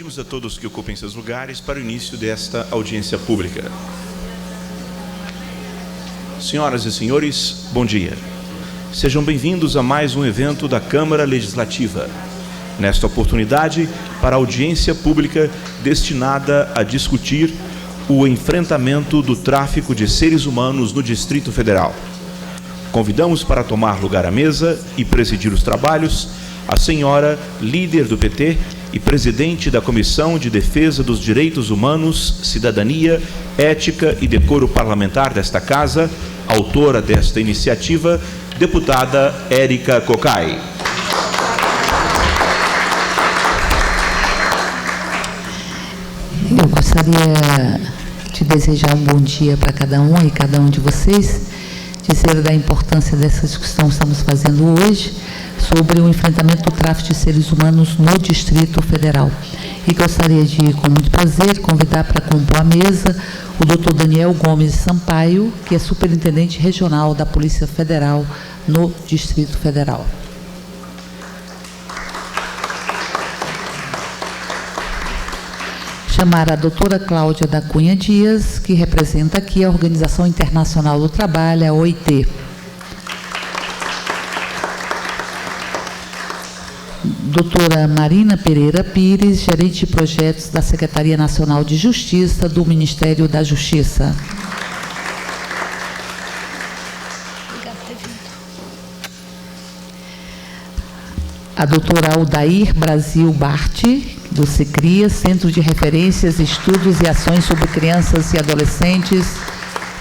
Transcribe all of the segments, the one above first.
Pedimos a todos que ocupem seus lugares para o início desta audiência pública. Senhoras e senhores, bom dia. Sejam bem-vindos a mais um evento da Câmara Legislativa. Nesta oportunidade, para a audiência pública destinada a discutir o enfrentamento do tráfico de seres humanos no Distrito Federal. Convidamos para tomar lugar à mesa e presidir os trabalhos a senhora líder do PT e presidente da Comissão de Defesa dos Direitos Humanos, Cidadania, Ética e Decoro Parlamentar desta Casa, autora desta iniciativa, deputada Érica Cocai. Eu gostaria de desejar um bom dia para cada um e cada um de vocês, dizer da importância dessa discussão que estamos fazendo hoje sobre o enfrentamento do tráfico de seres humanos no Distrito Federal. E gostaria de, com muito prazer, convidar para compor a mesa o Dr. Daniel Gomes Sampaio, que é superintendente regional da Polícia Federal no Distrito Federal. Chamar a doutora Cláudia da Cunha Dias, que representa aqui a Organização Internacional do Trabalho, a OIT. Doutora Marina Pereira Pires, gerente de projetos da Secretaria Nacional de Justiça do Ministério da Justiça. A doutora Aldair Brasil Bart, do CICRIA, Centro de Referências, Estudos e Ações sobre Crianças e Adolescentes,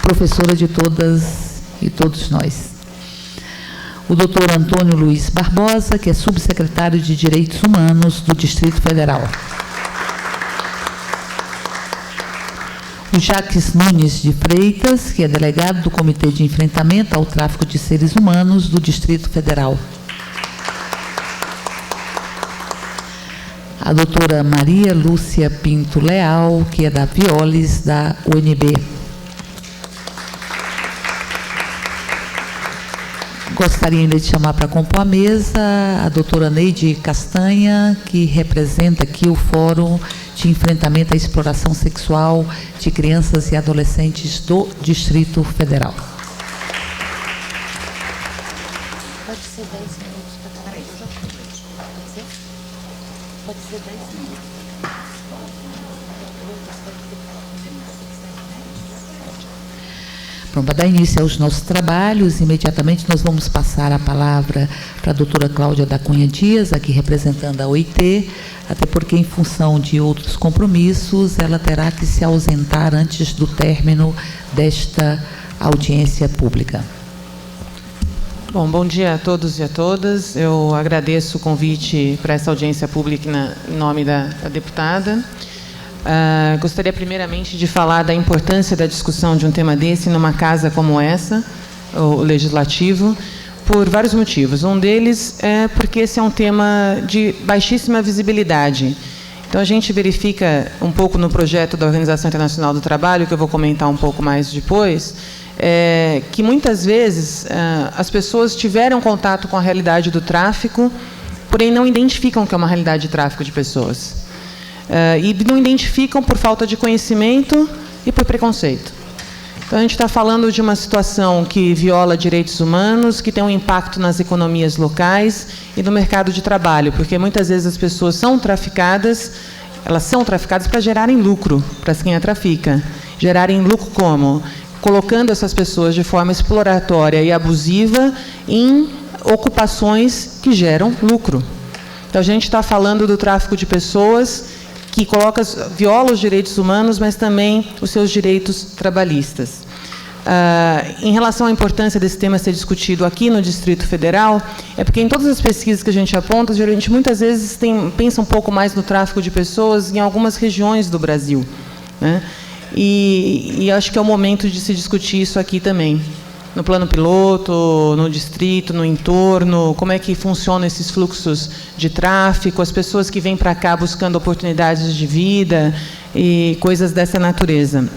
professora de todas e todos nós. O doutor Antônio Luiz Barbosa, que é subsecretário de Direitos Humanos do Distrito Federal. O Jacques Nunes de Freitas, que é delegado do Comitê de Enfrentamento ao Tráfico de Seres Humanos do Distrito Federal. A doutora Maria Lúcia Pinto Leal, que é da Violes, da UNB. Gostaria ainda de chamar para compor a mesa a doutora Neide Castanha, que representa aqui o Fórum de Enfrentamento à Exploração Sexual de Crianças e Adolescentes do Distrito Federal. Pode ser 10 minutos para cada um. Pode ser? Pode ser 10 minutos. Pronto, para dar início aos nossos trabalhos, imediatamente nós vamos passar a palavra para a doutora Cláudia da Cunha Dias, aqui representando a OIT, até porque, em função de outros compromissos, ela terá que se ausentar antes do término desta audiência pública. Bom dia a todos e a todas. Eu agradeço o convite para essa audiência pública em nome da deputada. Gostaria primeiramente de falar da importância da discussão de um tema desse numa casa como essa, o Legislativo, por vários motivos. Um deles é porque esse é um tema de baixíssima visibilidade. Então, a gente verifica um pouco no projeto da Organização Internacional do Trabalho, que eu vou comentar um pouco mais depois, que muitas vezes as pessoas tiveram contato com a realidade do tráfico, porém não identificam que é uma realidade de tráfico de pessoas. E não identificam por falta de conhecimento e por preconceito. Então, a gente está falando de uma situação que viola direitos humanos, que tem um impacto nas economias locais e no mercado de trabalho, porque muitas vezes as pessoas são traficadas, elas são traficadas para gerarem lucro, para quem a trafica. Gerarem lucro como? Colocando essas pessoas de forma exploratória e abusiva em ocupações que geram lucro. Então, a gente está falando do tráfico de pessoas que viola os direitos humanos, mas também os seus direitos trabalhistas. Em relação à importância desse tema ser discutido aqui no Distrito Federal, é porque em todas as pesquisas que a gente aponta, geralmente, muitas vezes, pensa um pouco mais no tráfico de pessoas em algumas regiões do Brasil, né? E acho que é o momento de se discutir isso aqui também. No plano piloto, no distrito, no entorno, como é que funcionam esses fluxos de tráfico, as pessoas que vêm para cá buscando oportunidades de vida e coisas dessa natureza.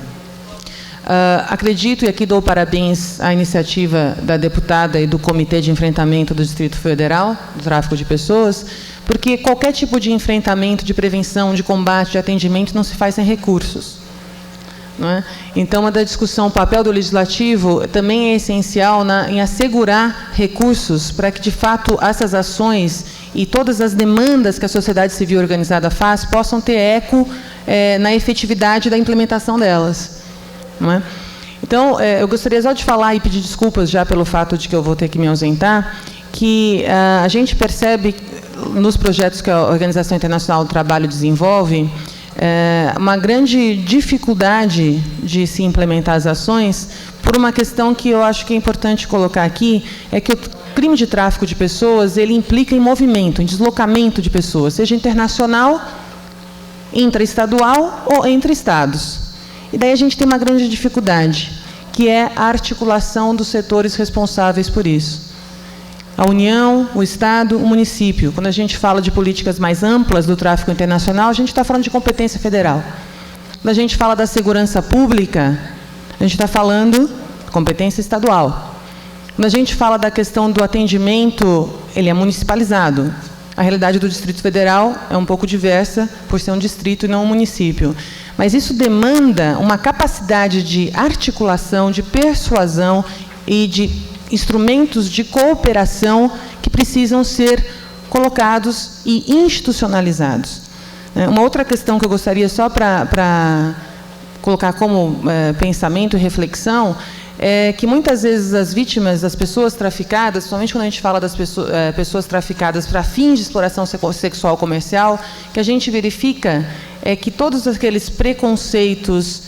Acredito, e aqui dou parabéns à iniciativa da deputada e do Comitê de Enfrentamento do Distrito Federal, do Tráfico de Pessoas, porque qualquer tipo de enfrentamento, de prevenção, de combate, de atendimento não se faz sem recursos. Não é? Então, a discussão, o papel do legislativo também é essencial em assegurar recursos para que, de fato, essas ações e todas as demandas que a sociedade civil organizada faz possam ter eco na efetividade da implementação delas. Não é? Então, eu gostaria só de falar e pedir desculpas já pelo fato de que eu vou ter que me ausentar, que a gente percebe nos projetos que a Organização Internacional do Trabalho desenvolve uma grande dificuldade de se implementar as ações por uma questão que eu acho que é importante colocar aqui, é que o crime de tráfico de pessoas, ele implica em movimento, em deslocamento de pessoas, seja internacional, intraestadual ou entre estados. E daí a gente tem uma grande dificuldade, que é a articulação dos setores responsáveis por isso. A União, o Estado, o município. Quando a gente fala de políticas mais amplas do tráfico internacional, a gente está falando de competência federal. Quando a gente fala da segurança pública, a gente está falando de competência estadual. Quando a gente fala da questão do atendimento, ele é municipalizado. A realidade do Distrito Federal é um pouco diversa, por ser um distrito e não um município. Mas isso demanda uma capacidade de articulação, de persuasão e de instrumentos de cooperação que precisam ser colocados e institucionalizados. Uma outra questão que eu gostaria só para colocar como pensamento e reflexão é que muitas vezes as vítimas, das pessoas traficadas, principalmente quando a gente fala das pessoas traficadas para fins de exploração sexual comercial, que a gente verifica é que todos aqueles preconceitos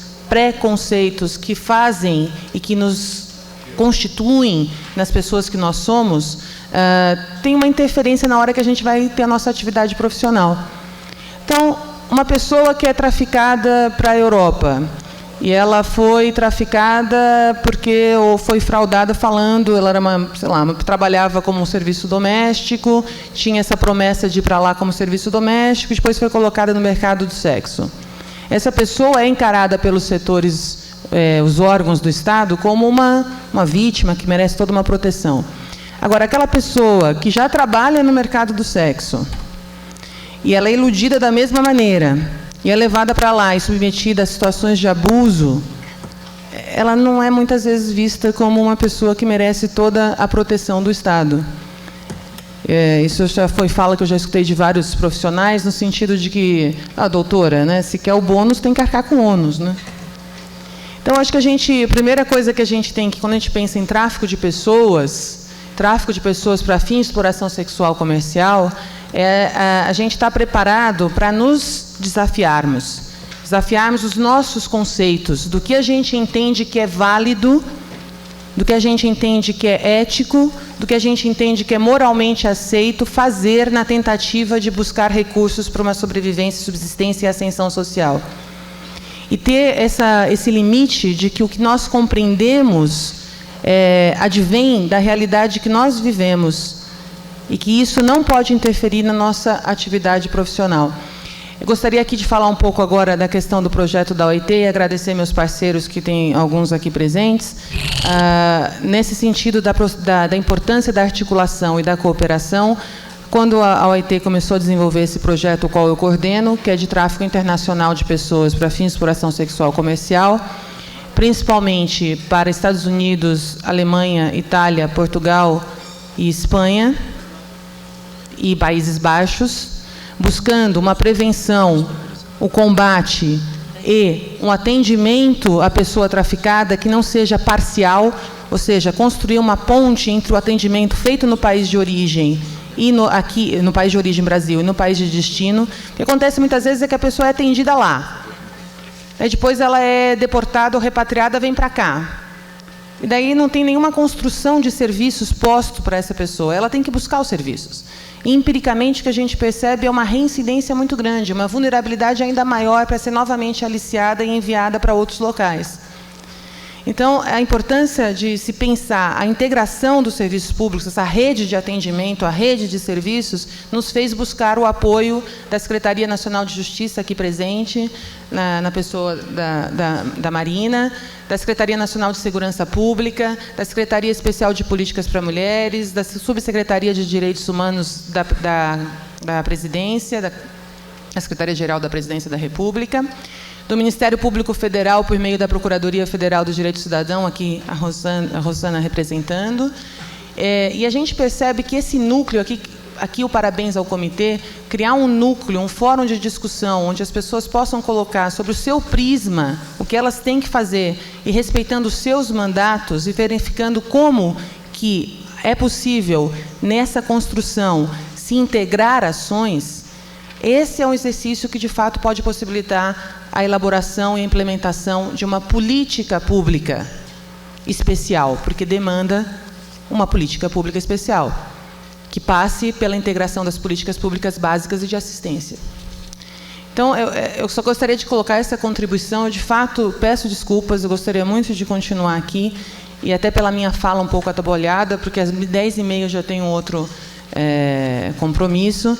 que fazem e que nos constituem nas pessoas que nós somos, tem uma interferência na hora que a gente vai ter a nossa atividade profissional. Então, uma pessoa que é traficada para a Europa, e ela foi traficada porque ou foi fraudada falando, ela era trabalhava como um serviço doméstico, tinha essa promessa de ir para lá como serviço doméstico, e depois foi colocada no mercado do sexo. Essa pessoa é encarada pelos setores, os órgãos do Estado, como uma vítima que merece toda uma proteção. Agora, aquela pessoa que já trabalha no mercado do sexo, e ela é iludida da mesma maneira, e é levada para lá e submetida a situações de abuso, ela não é muitas vezes vista como uma pessoa que merece toda a proteção do Estado. Isso já foi fala que eu já escutei de vários profissionais, no sentido de que, doutora, né, se quer o bônus, tem que arcar com o ônus, né? Então, acho que a primeira coisa que a gente tem que, quando a gente pensa em tráfico de pessoas para fins de exploração sexual comercial, a gente está preparado para nos desafiarmos os nossos conceitos, do que a gente entende que é válido, do que a gente entende que é ético, do que a gente entende que é moralmente aceito fazer na tentativa de buscar recursos para uma sobrevivência, subsistência e ascensão social. E ter esse limite de que o que nós compreendemos advém da realidade que nós vivemos e que isso não pode interferir na nossa atividade profissional. Eu gostaria aqui de falar um pouco agora da questão do projeto da OIT e agradecer meus parceiros, que tem alguns aqui presentes, nesse sentido da importância da articulação e da cooperação. Quando a OIT começou a desenvolver esse projeto, o qual eu coordeno, que é de tráfico internacional de pessoas para fins de exploração sexual comercial, principalmente para Estados Unidos, Alemanha, Itália, Portugal e Espanha, e Países Baixos, buscando uma prevenção, o combate e um atendimento à pessoa traficada que não seja parcial, ou seja, construir uma ponte entre o atendimento feito no país de origem e aqui no país de origem, Brasil, e no país de destino. O que acontece muitas vezes é que a pessoa é atendida lá. Aí depois ela é deportada ou repatriada, vem para cá. E daí não tem nenhuma construção de serviços posto para essa pessoa. Ela tem que buscar os serviços. E, empiricamente, o que a gente percebe é uma reincidência muito grande, uma vulnerabilidade ainda maior para ser novamente aliciada e enviada para outros locais. Então, a importância de se pensar a integração dos serviços públicos, essa rede de atendimento, a rede de serviços, nos fez buscar o apoio da Secretaria Nacional de Justiça, aqui presente, na pessoa da Marina, da Secretaria Nacional de Segurança Pública, da Secretaria Especial de Políticas para Mulheres, da Subsecretaria de Direitos Humanos da Presidência, da Secretaria-Geral da Presidência da República, do Ministério Público Federal, por meio da Procuradoria Federal dos Direitos do Cidadão, aqui a Rosana representando. E a gente percebe que esse núcleo aqui o parabéns ao comitê, criar um núcleo, um fórum de discussão, onde as pessoas possam colocar sobre o seu prisma o que elas têm que fazer, e respeitando os seus mandatos, e verificando como que é possível, nessa construção, se integrar ações. Esse é um exercício que, de fato, pode possibilitar a elaboração e a implementação de uma política pública especial, porque demanda uma política pública especial, que passe pela integração das políticas públicas básicas e de assistência. Então, eu só gostaria de colocar essa contribuição. Eu, de fato, peço desculpas, eu gostaria muito de continuar aqui, e até pela minha fala um pouco atabalhada, porque às 10h30 eu já tenho outro compromisso.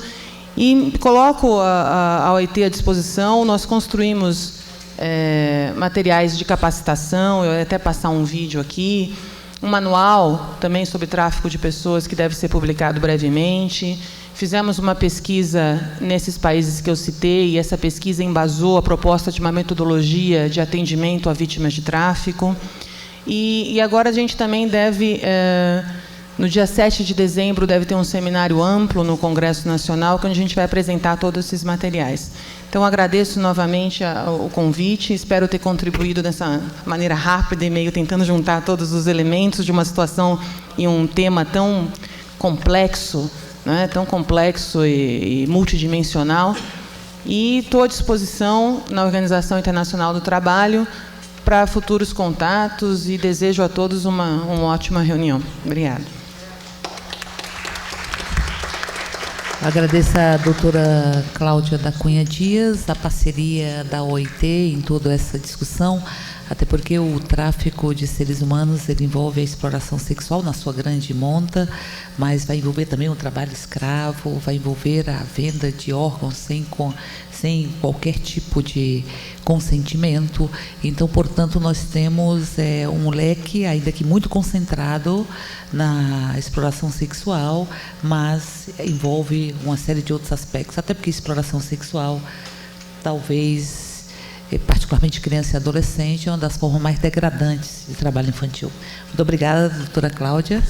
E coloco a OIT à disposição. Nós construímos materiais de capacitação, eu ia até passar um vídeo aqui, um manual também sobre tráfico de pessoas que deve ser publicado brevemente. Fizemos uma pesquisa nesses países que eu citei, e essa pesquisa embasou a proposta de uma metodologia de atendimento a vítimas de tráfico. E agora a gente também deve, no dia 7 de dezembro, deve ter um seminário amplo no Congresso Nacional, onde a gente vai apresentar todos esses materiais. Então, agradeço novamente o convite, espero ter contribuído dessa maneira rápida e meio tentando juntar todos os elementos de uma situação e um tema tão complexo, né, tão complexo e multidimensional. E estou à disposição na Organização Internacional do Trabalho para futuros contatos, e desejo a todos uma ótima reunião. Obrigada. Agradeço à doutora Cláudia da Cunha Dias, a parceria da OIT em toda essa discussão, até porque o tráfico de seres humanos ele envolve a exploração sexual na sua grande monta, mas vai envolver também o trabalho escravo, vai envolver a venda de órgãos sem qualquer tipo de consentimento. Então, portanto, nós temos um leque, ainda que muito concentrado na exploração sexual, mas envolve uma série de outros aspectos, até porque exploração sexual, talvez, particularmente criança e adolescente, é uma das formas mais degradantes de trabalho infantil. Muito obrigada, doutora Cláudia.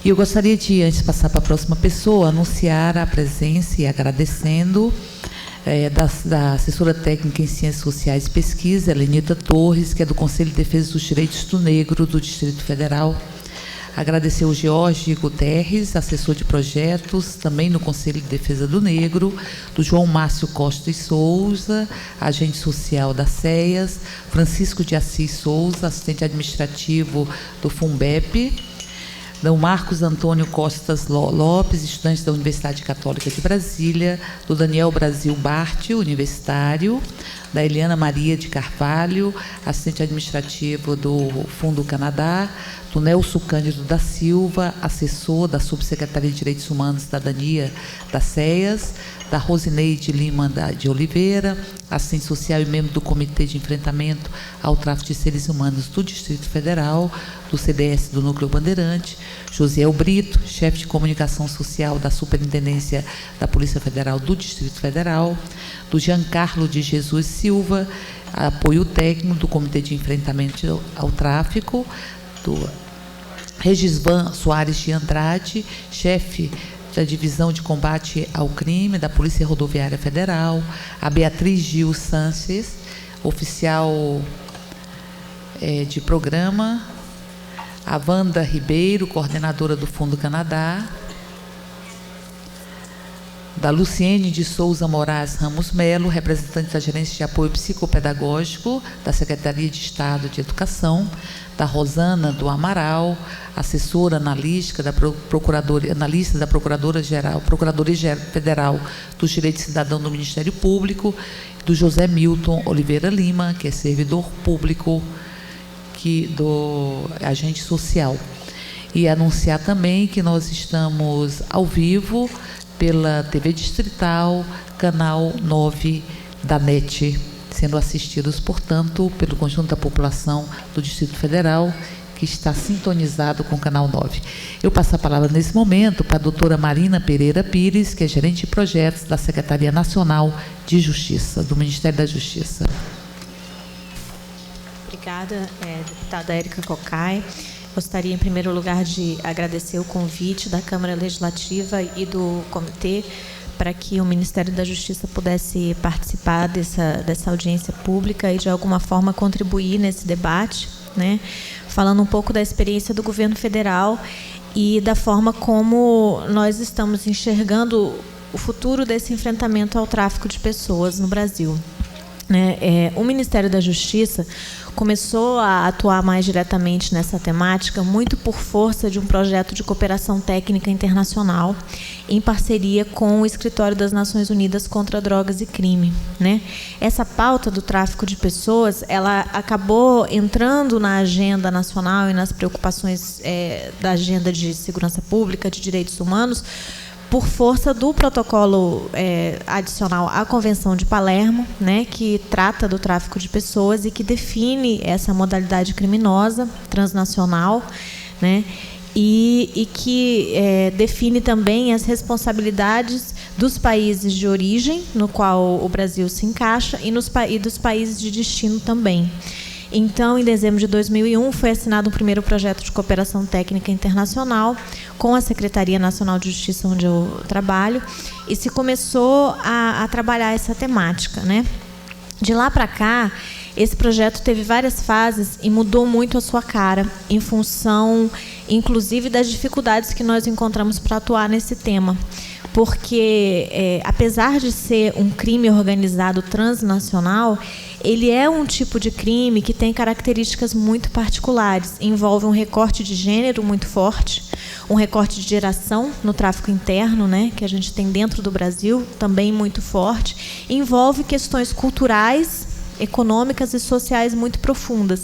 E eu gostaria de, antes de passar para a próxima pessoa, anunciar a presença, e agradecendo, da assessora técnica em Ciências Sociais e Pesquisa, Helenita Torres, que é do Conselho de Defesa dos Direitos do Negro do Distrito Federal. Agradecer o Jorge Guterres, assessor de projetos, também no Conselho de Defesa do Negro, do João Márcio Costa e Souza, agente social da CEAS, Francisco de Assis Souza, assistente administrativo do FUNBEP, do Marcos Antônio Costas Lopes, estudante da Universidade Católica de Brasília, do Daniel Brasil Bart, universitário, da Eliana Maria de Carvalho, assistente administrativo do Fundo Canadá, do Nelson Cândido da Silva, assessor da Subsecretaria de Direitos Humanos e Cidadania da CEAS, da Rosineide Lima de Oliveira, assistente social e membro do Comitê de Enfrentamento ao Tráfico de Seres Humanos do Distrito Federal, do CDS do Núcleo Bandeirante, Josiel Brito, chefe de comunicação social da Superintendência da Polícia Federal do Distrito Federal, do Giancarlo de Jesus Silva, apoio técnico do Comitê de Enfrentamento ao Tráfico, do Regisvan Soares de Andrade, chefe da Divisão de Combate ao Crime da Polícia Rodoviária Federal, a Beatriz Gil Sanches, oficial de programa, a Wanda Ribeiro, coordenadora do Fundo Canadá, da Luciene de Souza Moraes Ramos Melo, representante da Gerência de Apoio Psicopedagógico da Secretaria de Estado de Educação, da Rosana do Amaral, assessora analista da Procuradoria Federal dos Direitos Cidadãos do Ministério Público, do José Milton Oliveira Lima, que é servidor público do agente social. E anunciar também que nós estamos ao vivo pela TV Distrital, canal 9 da NET, sendo assistidos, portanto, pelo conjunto da população do Distrito Federal, que está sintonizado com o Canal 9. Eu passo a palavra nesse momento para a doutora Marina Pereira Pires, que é gerente de projetos da Secretaria Nacional de Justiça, do Ministério da Justiça. Obrigada, deputada Érica Cocai. Gostaria, em primeiro lugar, de agradecer o convite da Câmara Legislativa e do Comitê para que o Ministério da Justiça pudesse participar dessa audiência pública e, de alguma forma, contribuir nesse debate, né? Falando um pouco da experiência do governo federal e da forma como nós estamos enxergando o futuro desse enfrentamento ao tráfico de pessoas no Brasil. O Ministério da Justiça começou a atuar mais diretamente nessa temática muito por força de um projeto de cooperação técnica internacional em parceria com o Escritório das Nações Unidas contra Drogas e Crime, né? Essa pauta do tráfico de pessoas, ela acabou entrando na agenda nacional e nas preocupações da agenda de segurança pública, de direitos humanos, por força do protocolo adicional à Convenção de Palermo, né, que trata do tráfico de pessoas e que define essa modalidade criminosa transnacional, né, e que define também as responsabilidades dos países de origem, no qual o Brasil se encaixa, e dos países de destino também. Então, em dezembro de 2001, foi assinado um primeiro projeto de cooperação técnica internacional com a Secretaria Nacional de Justiça, onde eu trabalho, e se começou a trabalhar essa temática, né? De lá para cá, esse projeto teve várias fases e mudou muito a sua cara, em função, inclusive, das dificuldades que nós encontramos para atuar nesse tema. Porque, apesar de ser um crime organizado transnacional, ele é um tipo de crime que tem características muito particulares. Envolve um recorte de gênero muito forte, um recorte de geração no tráfico interno, né, que a gente tem dentro do Brasil, também muito forte. Envolve questões culturais, econômicas e sociais muito profundas.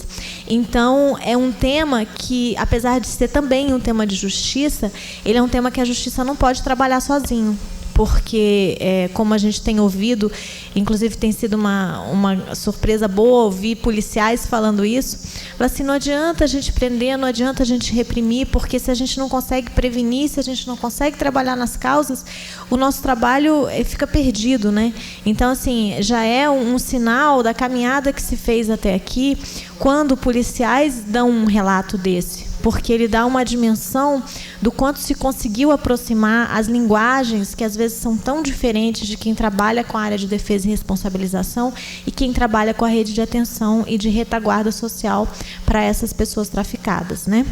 Então, é um tema que, apesar de ser também um tema de justiça, ele é um tema que a justiça não pode trabalhar sozinho, porque, como a gente tem ouvido, inclusive tem sido uma surpresa boa ouvir policiais falando isso, fala assim, não adianta a gente prender, não adianta a gente reprimir, porque se a gente não consegue prevenir, se a gente não consegue trabalhar nas causas, o nosso trabalho fica perdido, né? Então, assim, já é um sinal da caminhada que se fez até aqui, quando policiais dão um relato desse, porque ele dá uma dimensão do quanto se conseguiu aproximar as linguagens, que às vezes são tão diferentes de quem trabalha com a área de defesa e responsabilização e quem trabalha com a rede de atenção e de retaguarda social para essas pessoas traficadas, né?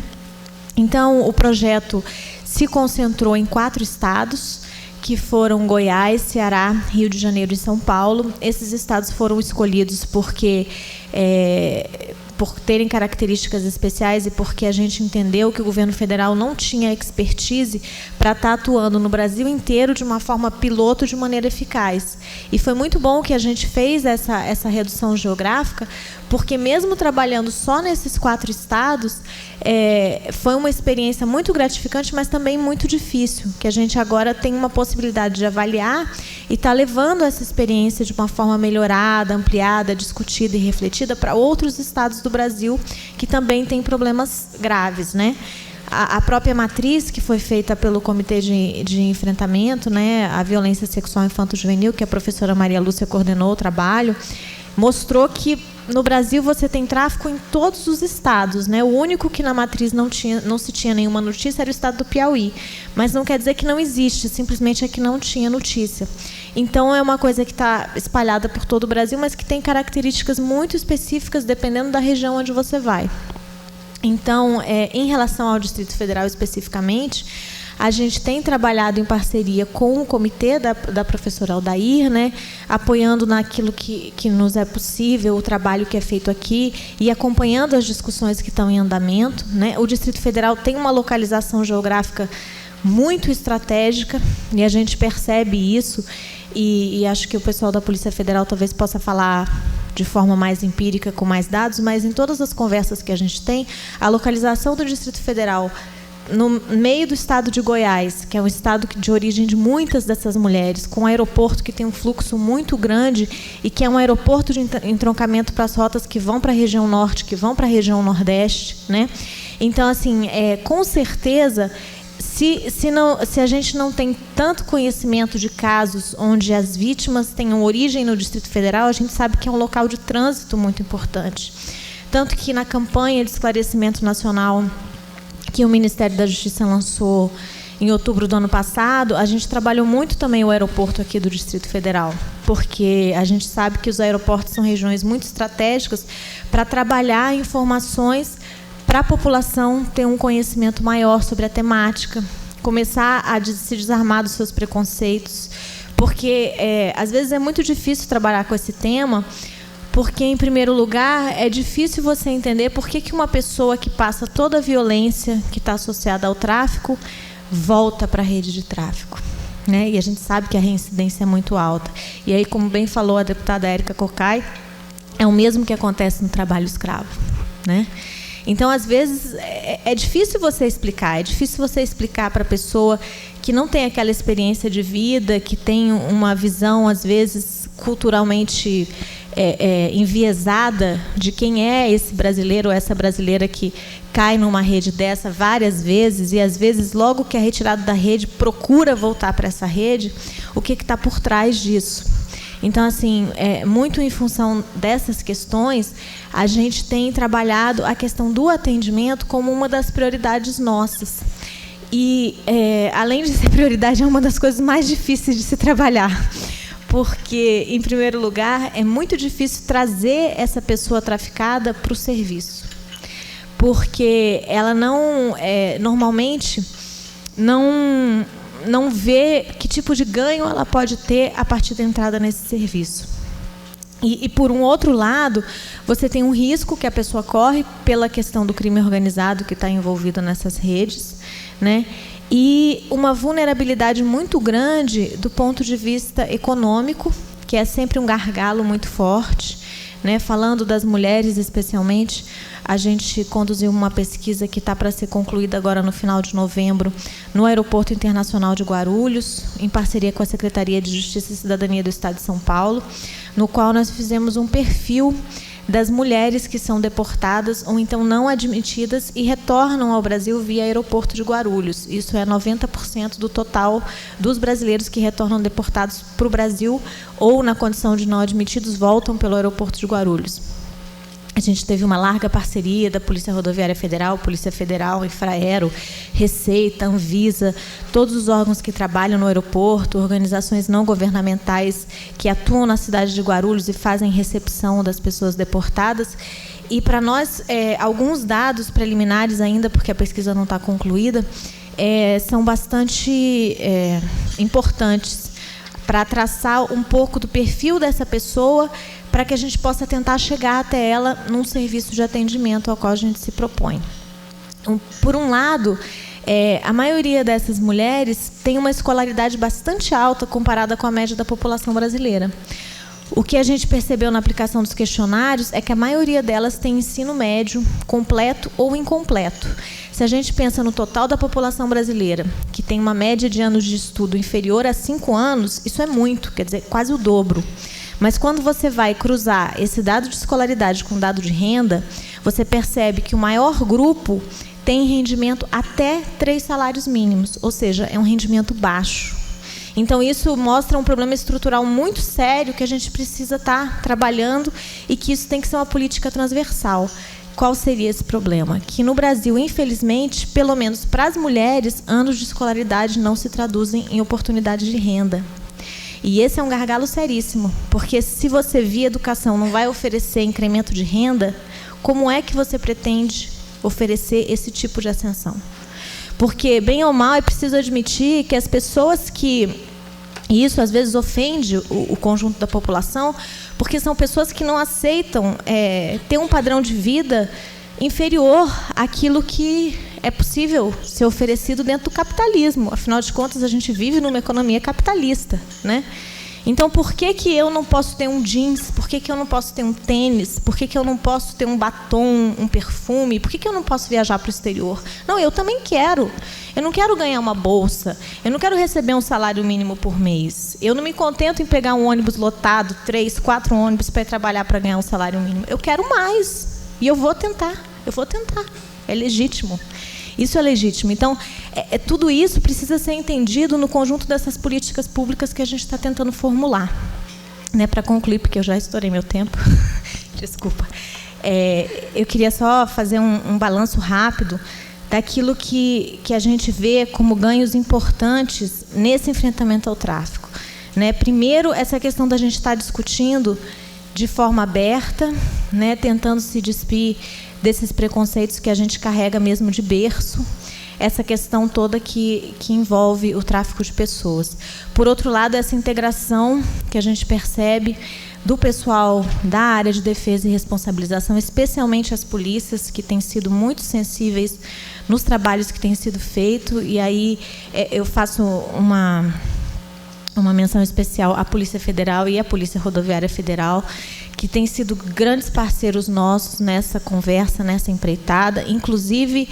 Então, o projeto se concentrou em 4 estados, que foram Goiás, Ceará, Rio de Janeiro e São Paulo. Esses estados foram escolhidos porque por terem características especiais e porque a gente entendeu que o governo federal não tinha expertise para estar atuando no Brasil inteiro de uma forma piloto, de maneira eficaz. E foi muito bom que a gente fez essa redução geográfica, porque mesmo trabalhando só nesses 4 estados, foi uma experiência muito gratificante, mas também muito difícil, que a gente agora tem uma possibilidade de avaliar e está levando essa experiência de uma forma melhorada, ampliada, discutida e refletida para outros estados do Brasil que também têm problemas graves, né? A própria matriz que foi feita pelo Comitê de Enfrentamento, né, à Violência Sexual Infanto-Juvenil, que a professora Maria Lúcia coordenou o trabalho, mostrou que no Brasil você tem tráfico em todos os estados, né? O único que na matriz não se tinha nenhuma notícia era o estado do Piauí. Mas não quer dizer que não existe, simplesmente é que não tinha notícia. Então, é uma coisa que está espalhada por todo o Brasil, mas que tem características muito específicas dependendo da região onde você vai. Então, em relação ao Distrito Federal especificamente, a gente tem trabalhado em parceria com o comitê da professora Aldair, né, apoiando naquilo que nos é possível, o trabalho que é feito aqui e acompanhando as discussões que estão em andamento, né. O Distrito Federal tem uma localização geográfica muito estratégica e a gente percebe isso e acho que o pessoal da Polícia Federal talvez possa falar de forma mais empírica, com mais dados, mas em todas as conversas que a gente tem, a localização do Distrito Federal no meio do estado de Goiás, que é um estado de origem de muitas dessas mulheres, com um aeroporto que tem um fluxo muito grande e que é um aeroporto de entroncamento para as rotas que vão para a região norte, que vão para a região nordeste, né? Então, assim, com certeza, se a gente não tem tanto conhecimento de casos onde as vítimas tenham origem no Distrito Federal, a gente sabe que é um local de trânsito muito importante. Tanto que na campanha de esclarecimento nacional que o Ministério da Justiça lançou em outubro do ano passado, a gente trabalhou muito também o aeroporto aqui do Distrito Federal, porque a gente sabe que os aeroportos são regiões muito estratégicas para trabalhar informações para a população ter um conhecimento maior sobre a temática, começar a se desarmar dos seus preconceitos, porque às vezes é muito difícil trabalhar com esse tema, porque, em primeiro lugar, é difícil você entender por que uma pessoa que passa toda a violência que está associada ao tráfico volta para a rede de tráfico, né? E a gente sabe que a reincidência é muito alta. E aí, como bem falou a deputada Érica Cocai, é o mesmo que acontece no trabalho escravo, né? Então, às vezes, é difícil você explicar para a pessoa que não tem aquela experiência de vida, que tem uma visão, às vezes, culturalmente enviesada de quem é esse brasileiro ou essa brasileira que cai numa rede dessa várias vezes e, às vezes, logo que é retirado da rede, procura voltar para essa rede, o que está por trás disso. Então, assim, muito em função dessas questões, a gente tem trabalhado a questão do atendimento como uma das prioridades nossas. E, além de ser prioridade, é uma das coisas mais difíceis de se trabalhar. Porque, em primeiro lugar, é muito difícil trazer essa pessoa traficada para o serviço. Porque ela normalmente não vê que tipo de ganho ela pode ter a partir da entrada nesse serviço. E, por um outro lado, você tem um risco que a pessoa corre pela questão do crime organizado que está envolvido nessas redes, né? E uma vulnerabilidade muito grande do ponto de vista econômico, que é sempre um gargalo muito forte, né? Falando das mulheres especialmente, a gente conduziu uma pesquisa que está para ser concluída agora no final de novembro, no Aeroporto Internacional de Guarulhos, em parceria com a Secretaria de Justiça e Cidadania do Estado de São Paulo, no qual nós fizemos um perfil das mulheres que são deportadas ou então não admitidas e retornam ao Brasil via aeroporto de Guarulhos. Isso é 90% do total dos brasileiros que retornam deportados para o Brasil ou, na condição de não admitidos, voltam pelo aeroporto de Guarulhos. A gente teve uma larga parceria da Polícia Rodoviária Federal, Polícia Federal, Infraero, Receita, Anvisa, todos os órgãos que trabalham no aeroporto, organizações não governamentais que atuam na cidade de Guarulhos e fazem recepção das pessoas deportadas. E, para nós, alguns dados preliminares ainda, porque a pesquisa não está concluída, são bastante importantes para traçar um pouco do perfil dessa pessoa, para que a gente possa tentar chegar até ela num serviço de atendimento ao qual a gente se propõe. Por um lado, a maioria dessas mulheres tem uma escolaridade bastante alta comparada com a média da população brasileira. O que a gente percebeu na aplicação dos questionários é que a maioria delas tem ensino médio completo ou incompleto. Se a gente pensa no total da população brasileira, que tem uma média de anos de estudo inferior a 5 anos, isso é muito, quer dizer, quase o dobro. Mas quando você vai cruzar esse dado de escolaridade com o dado de renda, você percebe que o maior grupo tem rendimento até 3 salários mínimos, ou seja, é um rendimento baixo. Então, isso mostra um problema estrutural muito sério que a gente precisa estar trabalhando e que isso tem que ser uma política transversal. Qual seria esse problema? Que no Brasil, infelizmente, pelo menos para as mulheres, anos de escolaridade não se traduzem em oportunidade de renda. E esse é um gargalo seríssimo, porque se você, via educação, não vai oferecer incremento de renda, como é que você pretende oferecer esse tipo de ascensão? Porque, bem ou mal, é preciso admitir que as pessoas que... E isso, às vezes, ofende o conjunto da população, porque são pessoas que não aceitam ter um padrão de vida inferior àquilo que é possível ser oferecido dentro do capitalismo. Afinal de contas, a gente vive numa economia capitalista, né? Então, por que eu não posso ter um jeans? Por que eu não posso ter um tênis? Por que eu não posso ter um batom, um perfume? Por que eu não posso viajar para o exterior? Não, eu também quero. Eu não quero ganhar uma bolsa. Eu não quero receber um salário mínimo por mês. Eu não me contento em pegar um ônibus lotado, 3, 4 ônibus para ir trabalhar para ganhar um salário mínimo. Eu quero mais. E eu vou tentar. Eu vou tentar. É legítimo. Isso é legítimo. Então, tudo isso precisa ser entendido no conjunto dessas políticas públicas que a gente está tentando formular. Né, para concluir, porque eu já estourei meu tempo. Desculpa. Eu queria só fazer um balanço rápido daquilo que a gente vê como ganhos importantes nesse enfrentamento ao tráfico. Né? Primeiro, essa questão da gente estar discutindo de forma aberta, né, tentando se despir desses preconceitos que a gente carrega mesmo de berço, essa questão toda que envolve o tráfico de pessoas. Por outro lado, essa integração que a gente percebe do pessoal da área de defesa e responsabilização, especialmente as polícias, que têm sido muito sensíveis nos trabalhos que têm sido feitos, e aí eu faço uma menção especial à Polícia Federal e à Polícia Rodoviária Federal, que têm sido grandes parceiros nossos nessa conversa, nessa empreitada, inclusive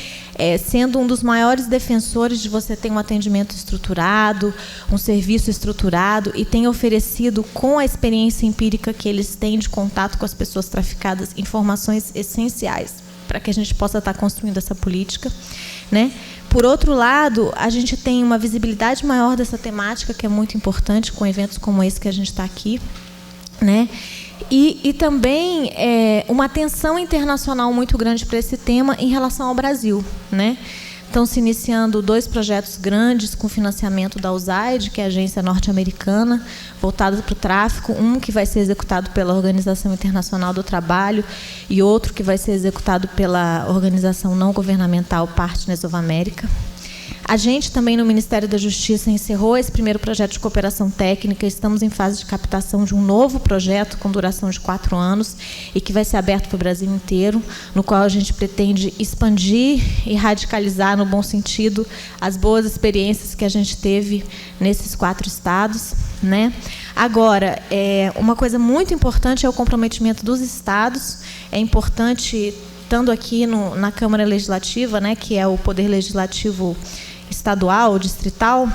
sendo um dos maiores defensores de você ter um atendimento estruturado, um serviço estruturado, e tem oferecido, com a experiência empírica que eles têm de contato com as pessoas traficadas, informações essenciais para que a gente possa estar construindo essa política, né? Por outro lado, a gente tem uma visibilidade maior dessa temática, que é muito importante, com eventos como esse que a gente está aqui, né? E também uma atenção internacional muito grande para esse tema em relação ao Brasil, né? Estão se iniciando 2 projetos grandes com financiamento da USAID, que é a agência norte-americana, voltada para o tráfico, um que vai ser executado pela Organização Internacional do Trabalho e outro que vai ser executado pela organização não governamental Partners of America. A gente também, no Ministério da Justiça, encerrou esse primeiro projeto de cooperação técnica. Estamos em fase de captação de um novo projeto com duração de 4 anos e que vai ser aberto para o Brasil inteiro, no qual a gente pretende expandir e radicalizar, no bom sentido, as boas experiências que a gente teve nesses 4 estados, né? Agora, uma coisa muito importante é o comprometimento dos estados. É importante, estando aqui na Câmara Legislativa, né, que é o poder legislativo estadual, distrital,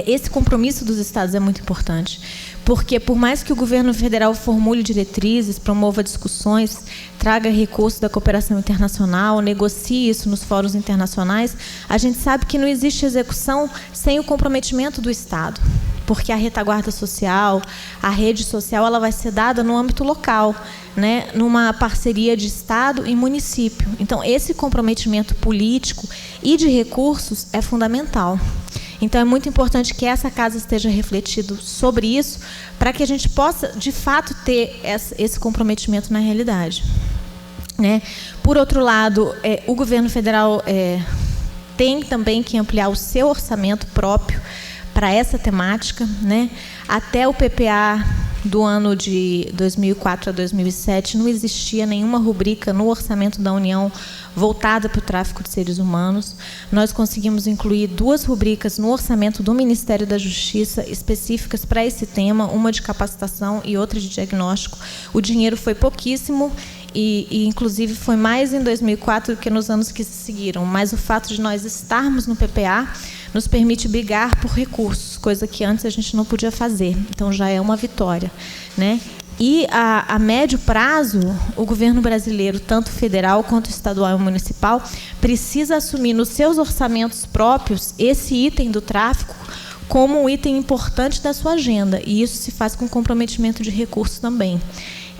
esse compromisso dos estados é muito importante, porque por mais que o governo federal formule diretrizes, promova discussões, traga recursos da cooperação internacional, negocie isso nos fóruns internacionais, a gente sabe que não existe execução sem o comprometimento do Estado, porque a retaguarda social, a rede social, ela vai ser dada no âmbito local, né, numa parceria de Estado e município. Então, esse comprometimento político e de recursos é fundamental. Então, é muito importante que essa casa esteja refletido sobre isso, para que a gente possa, de fato, ter esse comprometimento na realidade. Né? Por outro lado, o governo federal tem também que ampliar o seu orçamento próprio para essa temática, né? Até o PPA do ano de 2004 a 2007, não existia nenhuma rubrica no orçamento da União voltada para o tráfico de seres humanos. Nós conseguimos incluir 2 rubricas no orçamento do Ministério da Justiça específicas para esse tema, uma de capacitação e outra de diagnóstico. O dinheiro foi pouquíssimo e inclusive, foi mais em 2004 do que nos anos que se seguiram. Mas o fato de nós estarmos no PPA nos permite brigar por recursos, coisa que antes a gente não podia fazer. Então, já é uma vitória, né? E, a médio prazo, o governo brasileiro, tanto federal quanto estadual e municipal, precisa assumir nos seus orçamentos próprios esse item do tráfico como um item importante da sua agenda. E isso se faz com comprometimento de recursos também.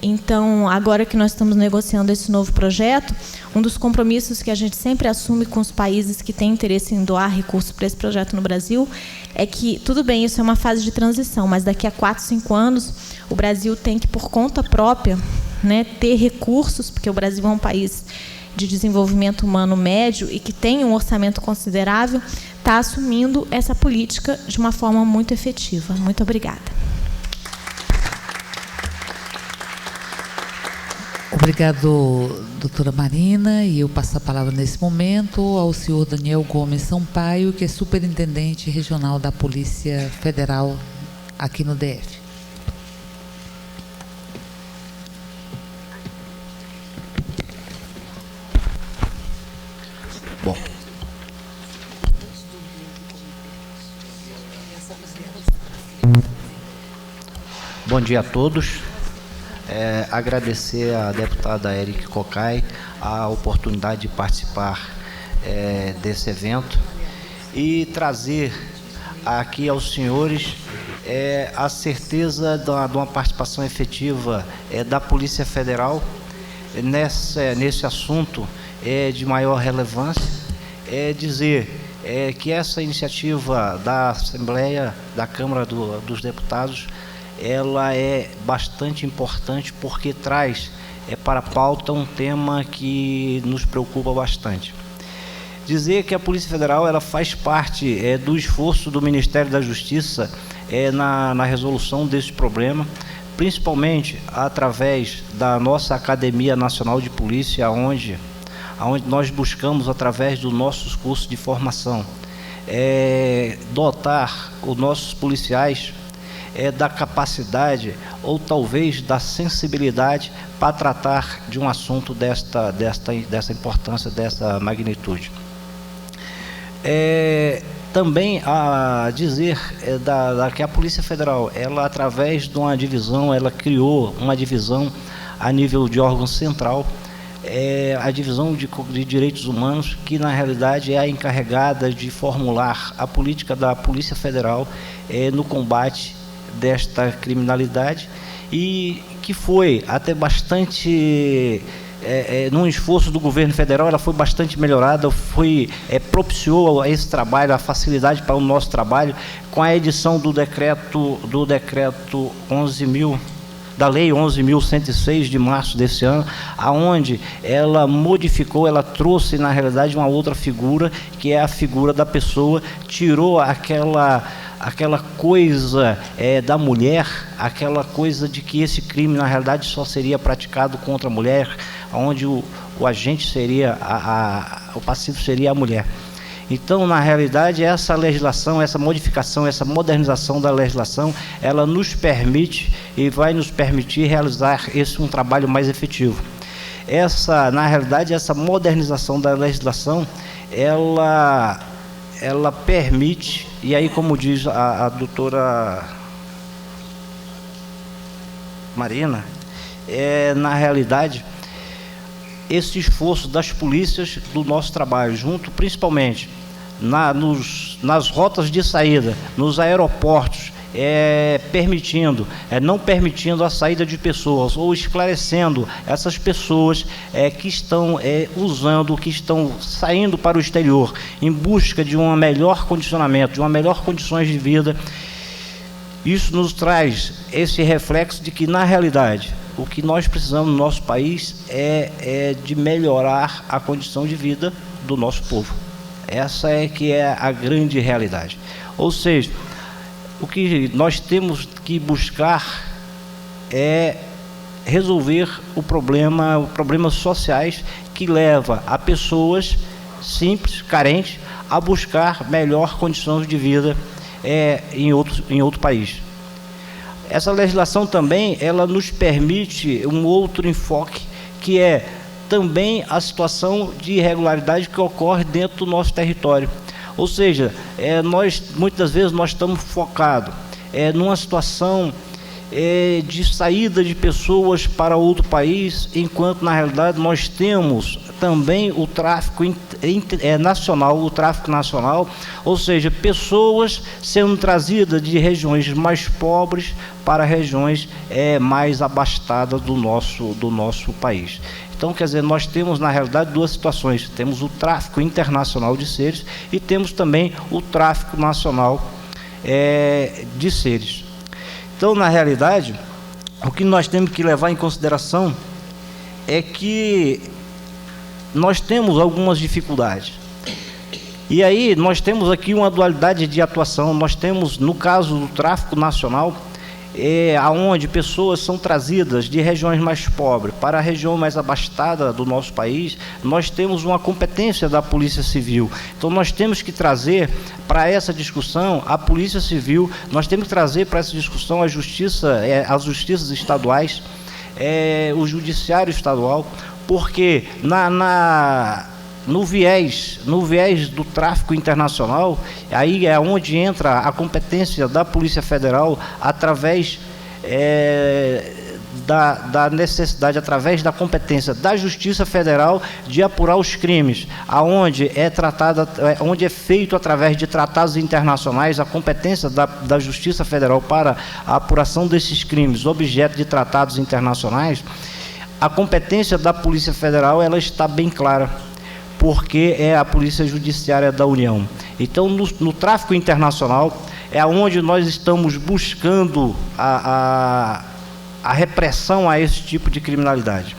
Então, agora que nós estamos negociando esse novo projeto, um dos compromissos que a gente sempre assume com os países que têm interesse em doar recursos para esse projeto no Brasil é que, tudo bem, isso é uma fase de transição, mas daqui a 4, 5 anos, o Brasil tem que, por conta própria, né, ter recursos, porque o Brasil é um país de desenvolvimento humano médio e que tem um orçamento considerável, está assumindo essa política de uma forma muito efetiva. Muito obrigada. Obrigado, doutora Marina. E eu passo a palavra nesse momento ao senhor Daniel Gomes Sampaio, que é superintendente regional da Polícia Federal aqui no DF. Bom. Bom dia a todos. agradecer à deputada Érica Cocai a oportunidade de participar desse evento e trazer aqui aos senhores a certeza de uma participação efetiva da Polícia Federal nesse assunto de maior relevância, dizer que essa iniciativa da Assembleia, da Câmara dos Deputados, ela é bastante importante porque traz para a pauta um tema que nos preocupa bastante. Dizer que a Polícia Federal ela faz parte do esforço do Ministério da Justiça na resolução desse problema, principalmente através da nossa Academia Nacional de Polícia, onde nós buscamos, através dos nossos cursos de formação, dotar os nossos policiais da capacidade ou talvez da sensibilidade para tratar de um assunto dessa importância, dessa magnitude. Também a dizer que a Polícia Federal, ela através de uma divisão, ela criou uma divisão a nível de órgão central, a divisão de direitos humanos, que na realidade é a encarregada de formular a política da Polícia Federal no combate desta criminalidade, e que foi até bastante, num esforço do governo federal, ela foi bastante melhorada, propiciou esse trabalho, a facilidade para o nosso trabalho, com a edição do decreto 11.000, da Lei 11.106 de março desse ano, aonde ela modificou, ela trouxe na realidade uma outra figura, que é a figura da pessoa, tirou aquela coisa da mulher, aquela coisa de que esse crime na realidade só seria praticado contra a mulher, onde o agente seria, o passivo seria a mulher. Então, na realidade, essa legislação, essa modificação, essa modernização da legislação, ela nos permite e vai nos permitir realizar um trabalho mais efetivo. Na realidade, essa modernização da legislação, ela permite, e aí, como diz a doutora Marina, na realidade, esse esforço das polícias do nosso trabalho, junto principalmente nas rotas de saída, nos aeroportos, não permitindo a saída de pessoas, ou esclarecendo essas pessoas que estão que estão saindo para o exterior em busca de um melhor condicionamento, de uma melhor condições de vida. Isso nos traz esse reflexo de que, na realidade, o que nós precisamos no nosso país é de melhorar a condição de vida do nosso povo. Essa que é a grande realidade. Ou seja, o que nós temos que buscar é resolver problemas sociais que leva a pessoas simples, carentes, a buscar melhor condições de vida em outro país. Essa legislação também, ela nos permite um outro enfoque, que é também a situação de irregularidade que ocorre dentro do nosso território. Ou seja, muitas vezes nós estamos focados numa situação de saída de pessoas para outro país, enquanto na realidade nós temos também o tráfico nacional, ou seja, pessoas sendo trazidas de regiões mais pobres para regiões mais abastadas do nosso país. Então, quer dizer, nós temos na realidade duas situações: temos o tráfico internacional de seres e temos também o tráfico nacional de seres. Então, na realidade, o que nós temos que levar em consideração é que nós temos algumas dificuldades. E aí nós temos aqui uma dualidade de atuação. Nós temos, no caso do tráfico nacional, aonde pessoas são trazidas de regiões mais pobres para a região mais abastada do nosso país. Nós temos uma competência da Polícia Civil. Então nós temos que trazer para essa discussão a Polícia Civil, nós temos que trazer para essa discussão a justiça, as justiças estaduais, o judiciário estadual, porque no viés do tráfico internacional, aí é onde entra a competência da Polícia Federal através da necessidade, através da competência da Justiça Federal, de apurar os crimes, aonde onde é feito através de tratados internacionais, a competência da Justiça Federal para a apuração desses crimes, objeto de tratados internacionais. A competência da Polícia Federal, ela está bem clara, porque é a Polícia Judiciária da União. Então, no tráfico internacional, é onde nós estamos buscando a repressão a esse tipo de criminalidade.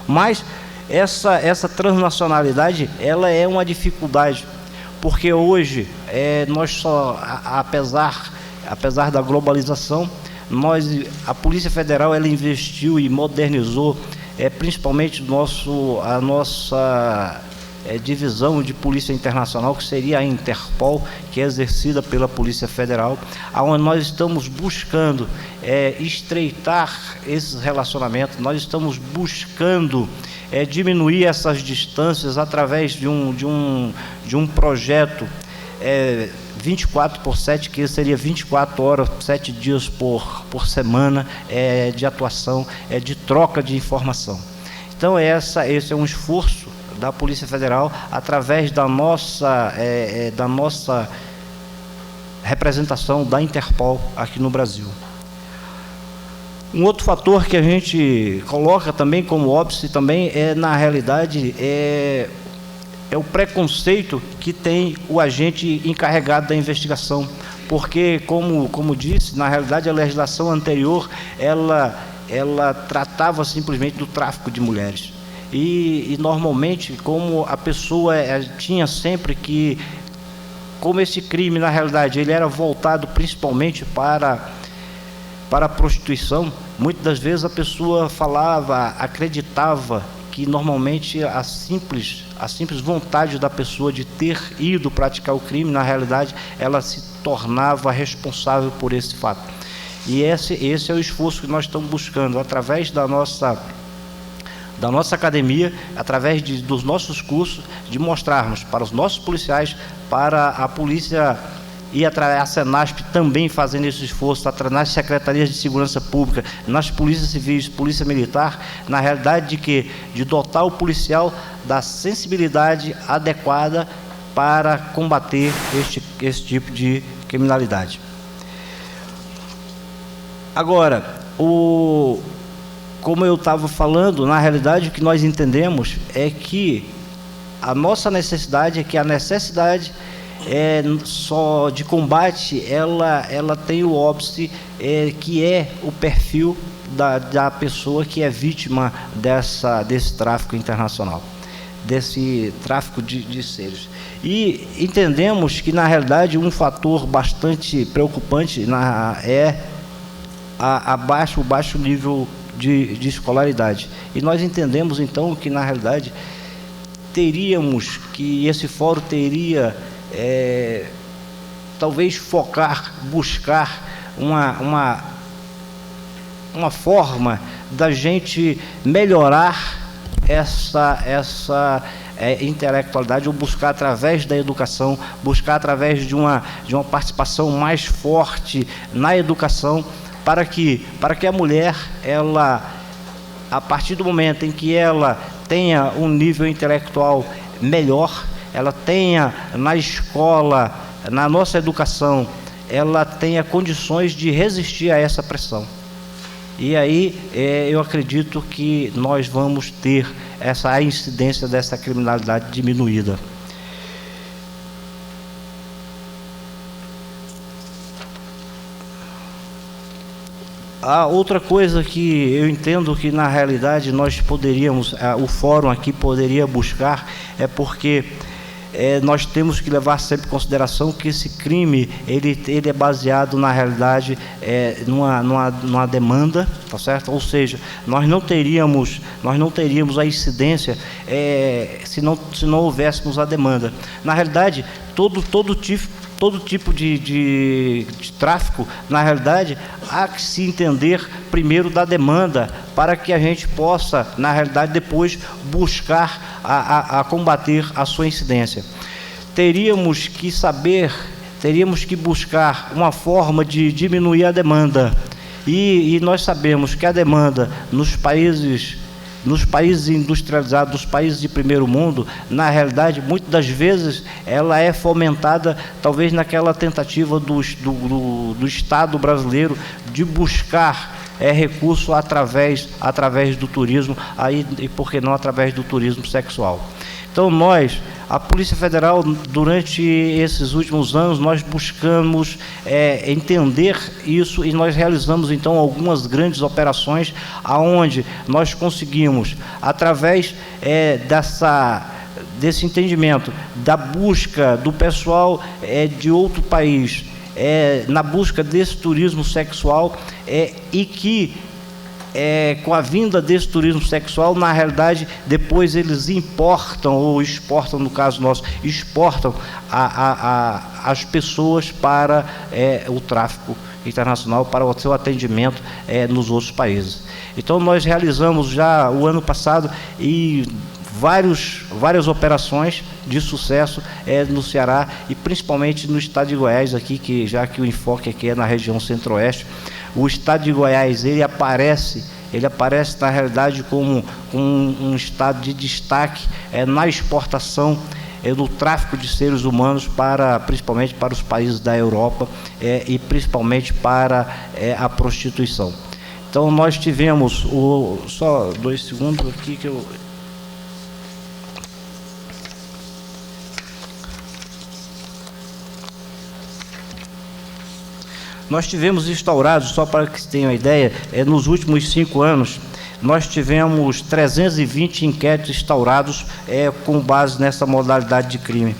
Mas essa transnacionalidade, ela é uma dificuldade, porque hoje, apesar da globalização, a Polícia Federal, ela investiu e modernizou, principalmente a nossa divisão de Polícia Internacional, que seria a Interpol, que é exercida pela Polícia Federal, onde nós estamos buscando estreitar esses relacionamentos, nós estamos buscando diminuir essas distâncias através de um projeto 24/7, que seria 24 horas, 7 dias por semana de atuação, de troca de informação. Então, esse é um esforço da Polícia Federal, através da nossa representação da Interpol aqui no Brasil. Um outro fator que a gente coloca também como óbice também na realidade, o preconceito que tem o agente encarregado da investigação, porque, como disse, na realidade a legislação anterior, ela tratava simplesmente do tráfico de mulheres. E normalmente, como a pessoa tinha sempre que, como esse crime, na realidade, ele era voltado principalmente para a prostituição, muitas das vezes a pessoa acreditava que normalmente a simples vontade da pessoa de ter ido praticar o crime, na realidade, ela se tornava responsável por esse fato. E esse é o esforço que nós estamos buscando, através da nossa academia, através dos nossos cursos, de mostrarmos para os nossos policiais, para a polícia e a Senasp também fazendo esse esforço, nas secretarias de segurança pública, nas polícias civis, polícia militar, na realidade de dotar o policial da sensibilidade adequada para combater esse tipo de criminalidade. Agora, como eu estava falando, na realidade o que nós entendemos é que a nossa necessidade só de combate, ela tem o óbice, que é o perfil da pessoa que é vítima desse tráfico internacional, desse tráfico de seres. E entendemos que, na realidade, um fator bastante preocupante é o baixo nível de escolaridade. E nós entendemos, então, que, na realidade, esse fórum teria talvez buscar uma forma da gente melhorar essa intelectualidade, ou buscar através da educação, buscar através de uma participação mais forte na educação, para que a mulher, a partir do momento em que ela tenha um nível intelectual melhor, ela tenha na escola, na nossa educação, ela tenha condições de resistir a essa pressão. E aí eu acredito que nós vamos ter a incidência dessa criminalidade diminuída. A outra coisa que eu entendo que, na realidade, o fórum aqui poderia buscar, porque nós temos que levar sempre em consideração que esse crime, ele é baseado, na realidade, numa demanda, tá certo? Ou seja, nós não teríamos a incidência se não houvéssemos a demanda. Na realidade, todo tipo de tráfico, na realidade, há que se entender primeiro da demanda, para que a gente possa, na realidade, depois buscar a combater a sua incidência. Teríamos que buscar uma forma de diminuir a demanda, E nós sabemos que a demanda nos países industrializados, nos países de primeiro mundo, na realidade, muitas das vezes, ela é fomentada, talvez naquela tentativa do Estado brasileiro de buscar recurso através do turismo, e por que não através do turismo sexual. Então a Polícia Federal, durante esses últimos anos, nós buscamos entender isso, e nós realizamos então algumas grandes operações, aonde nós conseguimos, através desse entendimento, da busca do pessoal de outro país, na busca desse turismo sexual, e que com a vinda desse turismo sexual, na realidade, depois eles importam, ou exportam, no caso nosso, exportam as pessoas para o tráfico internacional, para o seu atendimento nos outros países. Então, nós realizamos já o ano passado várias operações de sucesso no Ceará, e principalmente no estado de Goiás, aqui, já que o enfoque aqui é na região centro-oeste. O estado de Goiás, ele aparece na realidade como um estado de destaque na exportação do tráfico de seres humanos, principalmente para os países da Europa, e principalmente para a prostituição. Então, nós tivemos só 2 segundos aqui que eu... Nós tivemos instaurados, só para que se tenha uma ideia, nos últimos 5 anos, nós tivemos 320 inquéritos instaurados com base nessa modalidade de crime.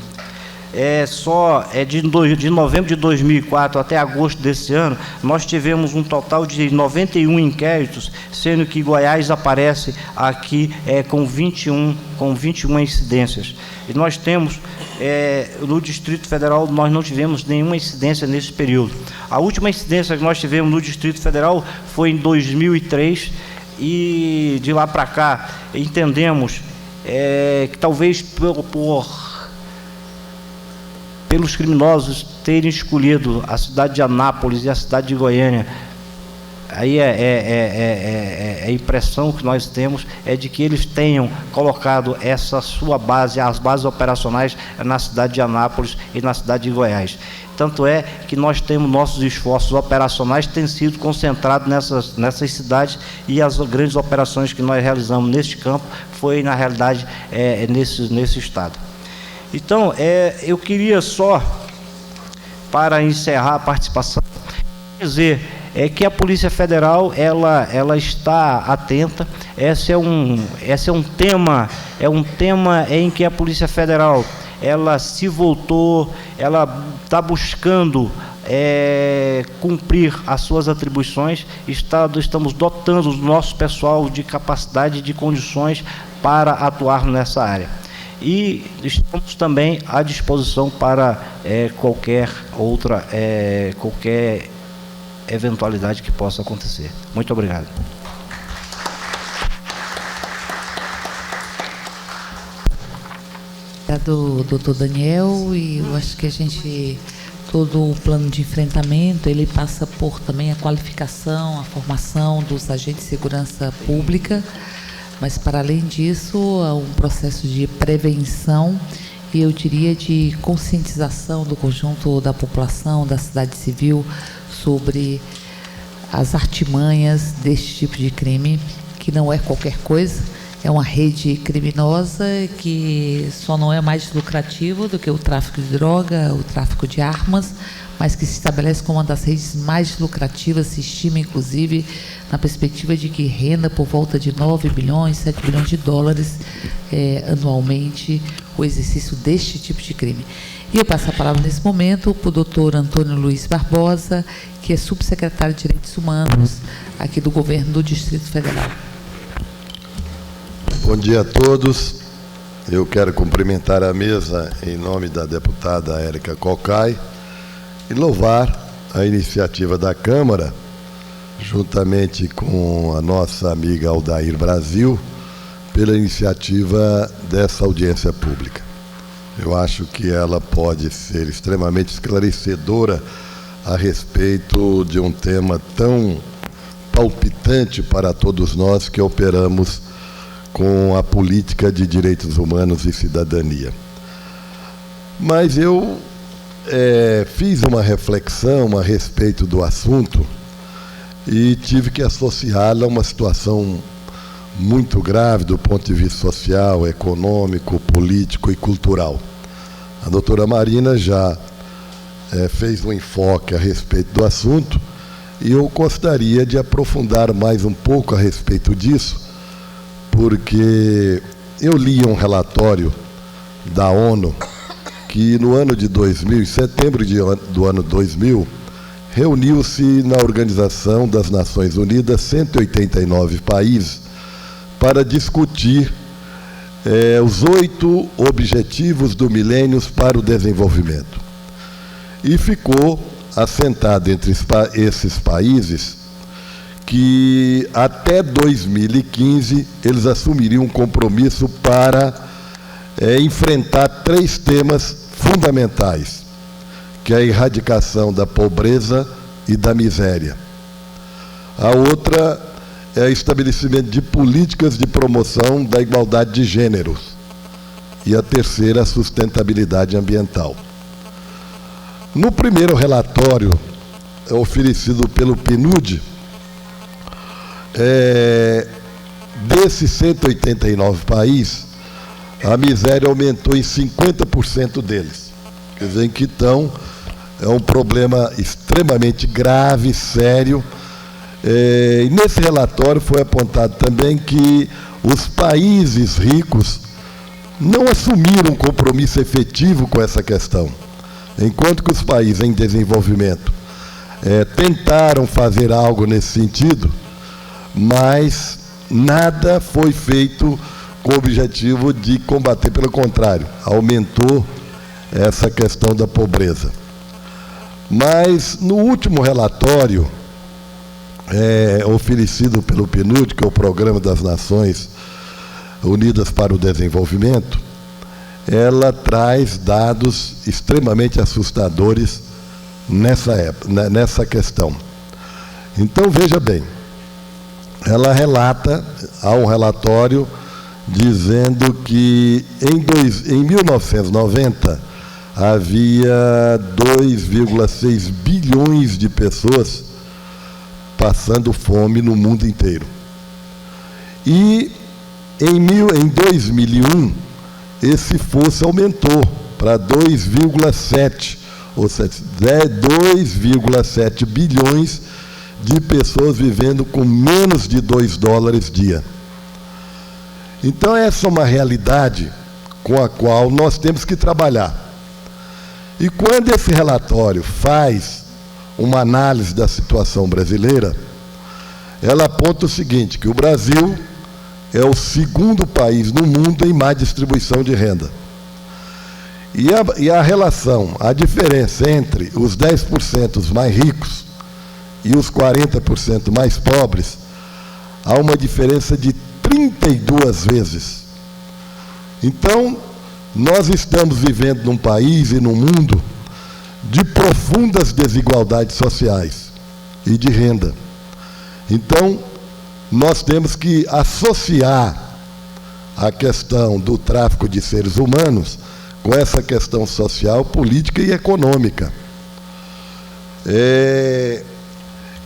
De novembro de 2004 até agosto desse ano, nós tivemos um total de 91 inquéritos, sendo que Goiás aparece aqui com 21 incidências. E nós temos, no Distrito Federal, nós não tivemos nenhuma incidência nesse período. A última incidência que nós tivemos no Distrito Federal foi em 2003, e de lá para cá entendemos que talvez pelos criminosos terem escolhido a cidade de Anápolis e a cidade de Goiânia, aí a impressão que nós temos é de que eles tenham colocado essa sua base, as bases operacionais, na cidade de Anápolis e na cidade de Goiás. Tanto é que nós temos nossos esforços operacionais têm sido concentrados nessas cidades, e as grandes operações que nós realizamos neste campo foi, na realidade, nesse estado. Então, eu queria só, para encerrar a participação, dizer que a Polícia Federal ela está atenta. Esse é um tema em que a Polícia Federal ela se voltou, ela está buscando cumprir as suas atribuições. Estamos dotando o nosso pessoal de capacidade e de condições para atuar nessa área. E estamos também à disposição para qualquer eventualidade que possa acontecer. Muito obrigado. Obrigado, doutor Daniel. E eu acho que todo o plano de enfrentamento, ele passa por também a qualificação, a formação dos agentes de segurança pública, mas, para além disso, há um processo de prevenção e, eu diria, de conscientização do conjunto da população, da sociedade civil, sobre as artimanhas deste tipo de crime, que não é qualquer coisa. É uma rede criminosa que só não é mais lucrativo do que o tráfico de droga, o tráfico de armas, mas que se estabelece como uma das redes mais lucrativas, se estima, inclusive, na perspectiva de que renda por volta de 9 bilhões, 7 bilhões de dólares anualmente o exercício deste tipo de crime. E eu passo a palavra nesse momento para o doutor Antônio Luiz Barbosa, que é subsecretário de Direitos Humanos aqui do Governo do Distrito Federal. Bom dia a todos. Eu quero cumprimentar a mesa em nome da deputada Érica Cocai e louvar a iniciativa da Câmara, juntamente com a nossa amiga Aldair Brasil, pela iniciativa dessa audiência pública. Eu acho que ela pode ser extremamente esclarecedora a respeito de um tema tão palpitante para todos nós que operamos com a política de direitos humanos e cidadania. Mas eu fiz uma reflexão a respeito do assunto e tive que associá-la a uma situação muito grave do ponto de vista social, econômico, político e cultural. A doutora Marina já fez um enfoque a respeito do assunto e eu gostaria de aprofundar mais um pouco a respeito disso, porque eu li um relatório da ONU que no ano de 2000, em setembro do ano 2000, reuniu-se na Organização das Nações Unidas 189 países para discutir os 8 objetivos do milênio para o desenvolvimento. E ficou assentado entre esses países que até 2015 eles assumiriam um compromisso para enfrentar 3 temas fundamentais, que é a erradicação da pobreza e da miséria. A outra é o estabelecimento de políticas de promoção da igualdade de gêneros. E a terceira, a sustentabilidade ambiental. No primeiro relatório oferecido pelo PNUD, desses 189 países, a miséria aumentou em 50% deles. Quer dizer, que então é um problema extremamente grave, sério. E nesse relatório foi apontado também que os países ricos não assumiram um compromisso efetivo com essa questão, enquanto que os países em desenvolvimento tentaram fazer algo nesse sentido, mas nada foi feito com o objetivo de combater, pelo contrário, aumentou essa questão da pobreza. Mas no último relatório oferecido pelo PNUD, que é o Programa das Nações Unidas para o Desenvolvimento, ela traz dados extremamente assustadores nessa questão. Então, veja bem, ela relata, há um relatório dizendo que em 1990 havia 2,6 bilhões de pessoas passando fome no mundo inteiro. E em 2001, esse fosso aumentou para 2,7, ou seja, 2,7 bilhões de pessoas vivendo com menos de $2 dia. Então, essa é uma realidade com a qual nós temos que trabalhar. E quando esse relatório faz uma análise da situação brasileira, ela aponta o seguinte, que o Brasil é o segundo país no mundo em má distribuição de renda. E a relação, a diferença entre os 10% mais ricos e os 40% mais pobres, há uma diferença de 32 vezes. Então, nós estamos vivendo num país e num mundo de profundas desigualdades sociais e de renda. Então, nós temos que associar a questão do tráfico de seres humanos com essa questão social, política e econômica. E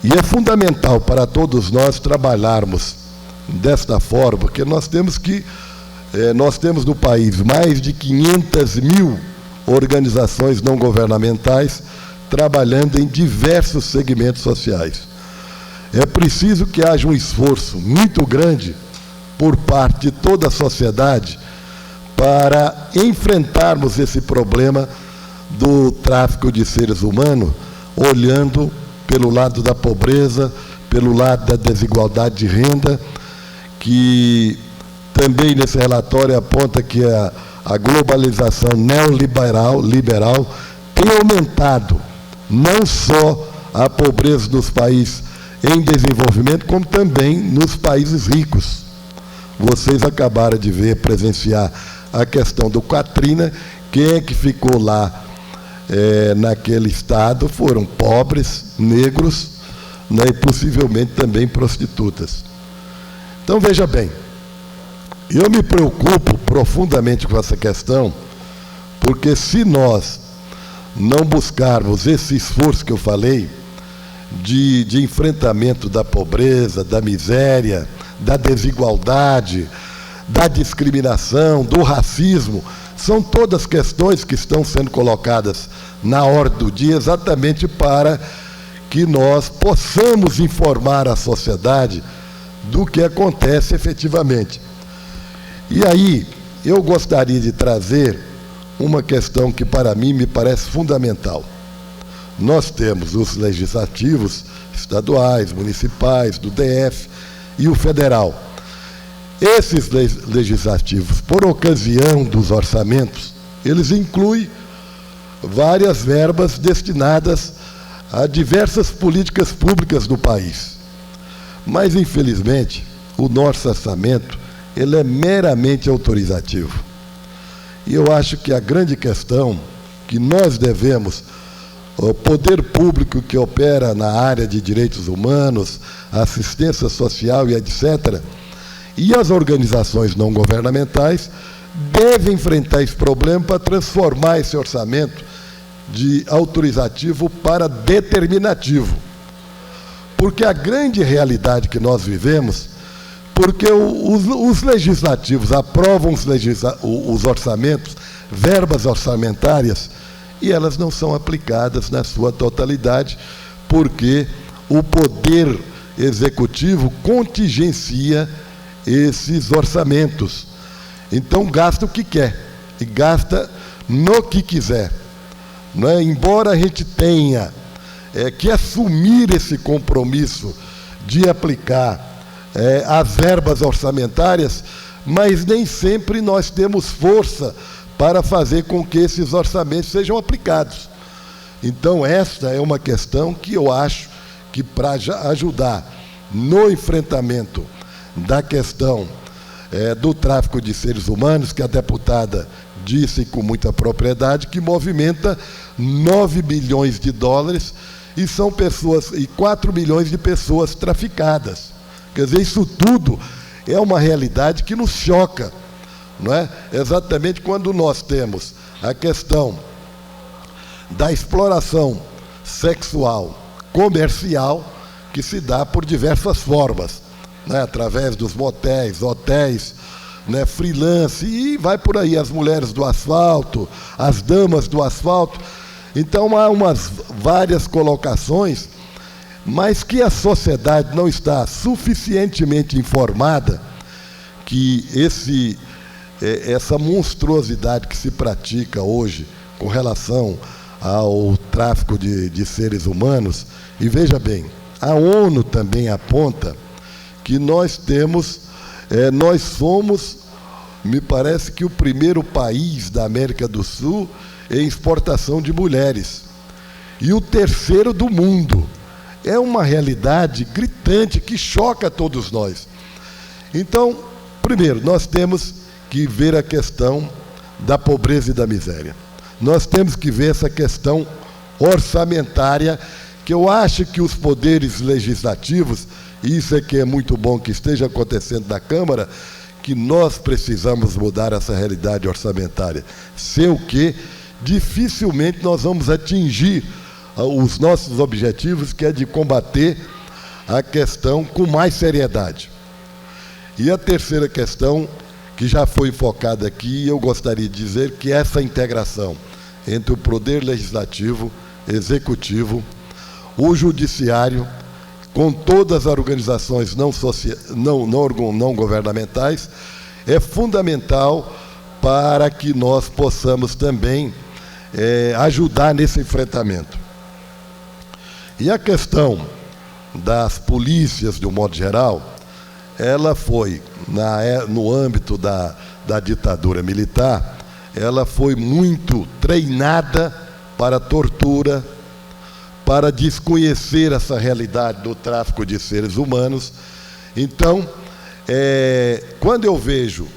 é fundamental para todos nós trabalharmos desta forma, porque nós temos no país mais de 500 mil organizações não governamentais trabalhando em diversos segmentos sociais. É preciso que haja um esforço muito grande por parte de toda a sociedade para enfrentarmos esse problema do tráfico de seres humanos, olhando pelo lado da pobreza, pelo lado da desigualdade de renda, que também nesse relatório aponta que a globalização neoliberal tem aumentado não só a pobreza dos países em desenvolvimento, como também nos países ricos. Vocês acabaram de presenciar a questão do Katrina. Quem é que ficou lá naquele estado foram pobres, negros, né, e possivelmente também prostitutas. Então, veja bem, eu me preocupo profundamente com essa questão, porque se nós não buscarmos esse esforço que eu falei, de enfrentamento da pobreza, da miséria, da desigualdade, da discriminação, do racismo, são todas questões que estão sendo colocadas na ordem do dia exatamente para que nós possamos informar a sociedade do que acontece efetivamente. E aí, eu gostaria de trazer uma questão que para mim me parece fundamental. Nós temos os legislativos estaduais, municipais, do DF e o federal. Esses legislativos, por ocasião dos orçamentos, eles incluem várias verbas destinadas a diversas políticas públicas do país. Mas, infelizmente, o nosso orçamento ele é meramente autorizativo. E eu acho que a grande questão que nós devemos, o poder público que opera na área de direitos humanos, assistência social e etc., e as organizações não governamentais devem enfrentar esse problema para transformar esse orçamento de autorizativo para determinativo. Porque a grande realidade que nós vivemos, porque os legislativos aprovam os orçamentos, verbas orçamentárias, e elas não são aplicadas na sua totalidade, porque o poder executivo contingencia esses orçamentos. Então, gasta o que quer, e gasta no que quiser. Não é? Embora a gente tenha que assumir esse compromisso de aplicar as verbas orçamentárias, mas nem sempre nós temos força para fazer com que esses orçamentos sejam aplicados. Então, esta é uma questão que eu acho que, para ajudar no enfrentamento da questão do tráfico de seres humanos, que a deputada disse com muita propriedade, que movimenta 9 bilhões de dólares e são pessoas, e 4 milhões de pessoas traficadas. Quer dizer, isso tudo é uma realidade que nos choca, não é? Exatamente quando nós temos a questão da exploração sexual comercial, que se dá por diversas formas, né? Através dos motéis, hotéis, né? Freelance, e vai por aí, as mulheres do asfalto, as damas do asfalto. Então, há várias colocações, mas que a sociedade não está suficientemente informada que essa monstruosidade que se pratica hoje com relação ao tráfico de seres humanos. E veja bem, a ONU também aponta que nós somos, me parece que o primeiro país da América do Sul em exportação de mulheres e o terceiro do mundo. É uma realidade gritante que choca a todos nós. Então, primeiro, nós temos que ver a questão da pobreza e da miséria. Nós temos que ver essa questão orçamentária, que eu acho que os poderes legislativos, e isso é que é muito bom que esteja acontecendo na Câmara, que nós precisamos mudar essa realidade orçamentária. Sem o que, dificilmente nós vamos atingir os nossos objetivos, que é de combater a questão com mais seriedade. E a terceira questão, que já foi focada aqui, eu gostaria de dizer que essa integração entre o poder legislativo, executivo, o judiciário, com todas as organizações não governamentais, é fundamental para que nós possamos também ajudar nesse enfrentamento. E a questão das polícias, de um modo geral, ela foi, no âmbito da ditadura militar, ela foi muito treinada para tortura, para desconhecer essa realidade do tráfico de seres humanos. Então, quando eu vejo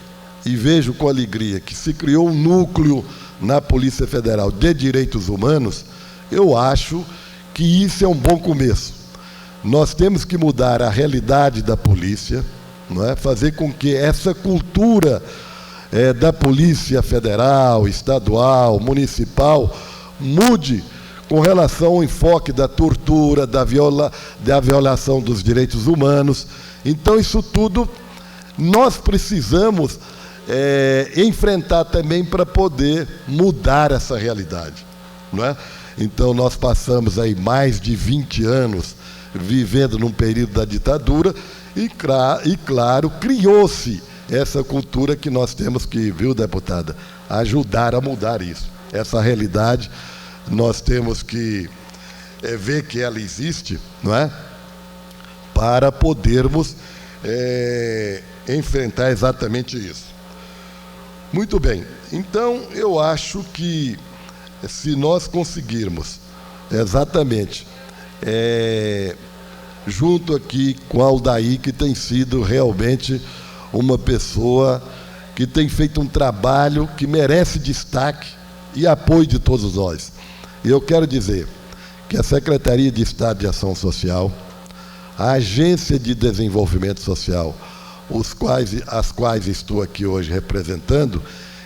com alegria que se criou um núcleo na Polícia Federal de Direitos Humanos, eu acho que isso é um bom começo. Nós temos que mudar a realidade da polícia, não é? Fazer com que essa cultura da Polícia Federal, Estadual, Municipal, mude com relação ao enfoque da tortura, da violação dos direitos humanos. Então, isso tudo nós precisamos enfrentar também para poder mudar essa realidade, não é? Então, nós passamos aí mais de 20 anos vivendo num período da ditadura e claro, criou-se essa cultura que nós temos que, viu, deputada, ajudar a mudar isso. Essa realidade, nós temos que ver que ela existe, não é? Para podermos enfrentar exatamente isso. Muito bem. Então, eu acho que se nós conseguirmos exatamente, junto aqui com a Aldair, que tem sido realmente uma pessoa que tem feito um trabalho que merece destaque e apoio de todos nós. E eu quero dizer que a Secretaria de Estado de Ação Social, a Agência de Desenvolvimento Social, as quais estou aqui hoje representando,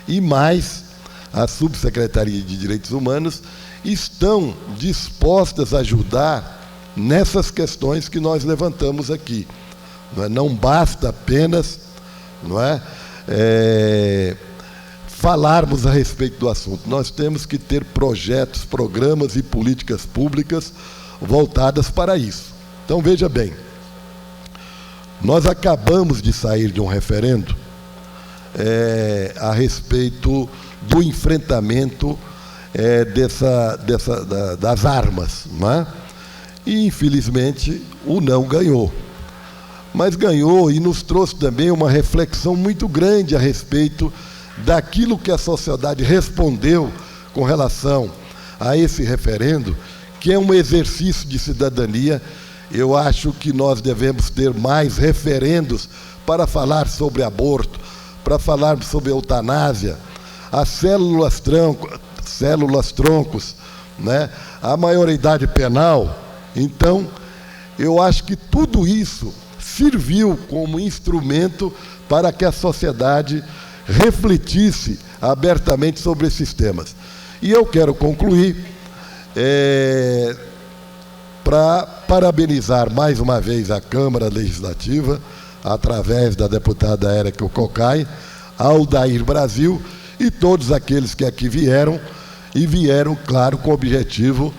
e mais a Subsecretaria de Direitos Humanos, estão dispostas a ajudar nessas questões que nós levantamos aqui. Não basta apenas, não é, falarmos a respeito do assunto. Nós temos que ter projetos, programas e políticas públicas voltadas para isso. Então, veja bem, nós acabamos de sair de um referendo a respeito do enfrentamento das armas, não é? E, infelizmente, o não ganhou. Mas ganhou e nos trouxe também uma reflexão muito grande a respeito daquilo que a sociedade respondeu com relação a esse referendo, que é um exercício de cidadania. Eu acho que nós devemos ter mais referendos para falar sobre aborto, para falar sobre eutanásia, as células troncos, né? A maioridade penal. Então, eu acho que tudo isso serviu como instrumento para que a sociedade refletisse abertamente sobre esses temas. E eu quero concluir para parabenizar mais uma vez a Câmara Legislativa, através da deputada Érica Cocai, Aldair Brasil e todos aqueles que aqui vieram, e vieram, claro, com o objetivo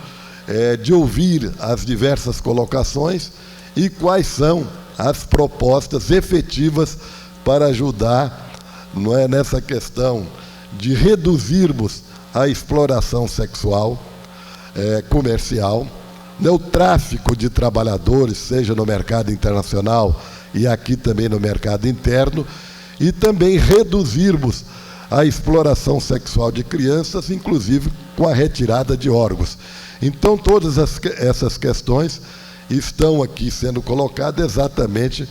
de ouvir as diversas colocações e quais são as propostas efetivas para ajudar, não é, nessa questão de reduzirmos a exploração sexual comercial, né, o tráfico de trabalhadores, seja no mercado internacional e aqui também no mercado interno, e também reduzirmos a exploração sexual de crianças, inclusive com a retirada de órgãos. Então, todas essas questões estão aqui sendo colocadas exatamente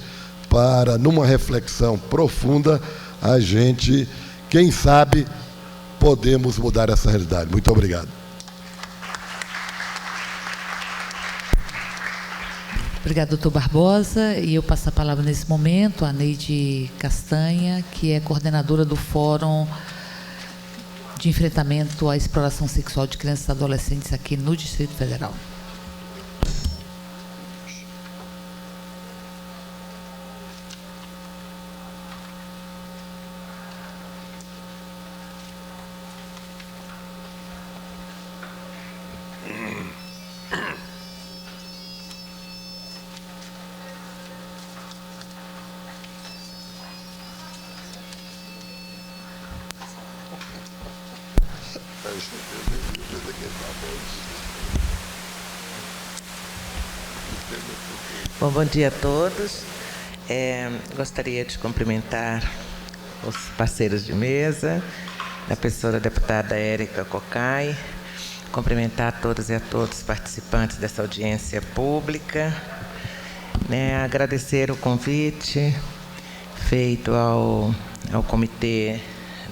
para, numa reflexão profunda, a gente, quem sabe, podemos mudar essa realidade. Muito obrigado. Obrigada, doutor Barbosa. E eu passo a palavra nesse momento à Neide Castanha, que é coordenadora do Fórum de Enfrentamento à Exploração Sexual de Crianças e Adolescentes aqui no Distrito Federal. Bom dia a todos. Gostaria de cumprimentar os parceiros de mesa, a pessoa da deputada Érica Cocai, cumprimentar todas e a todos os participantes dessa audiência pública, né, agradecer o convite feito ao Comitê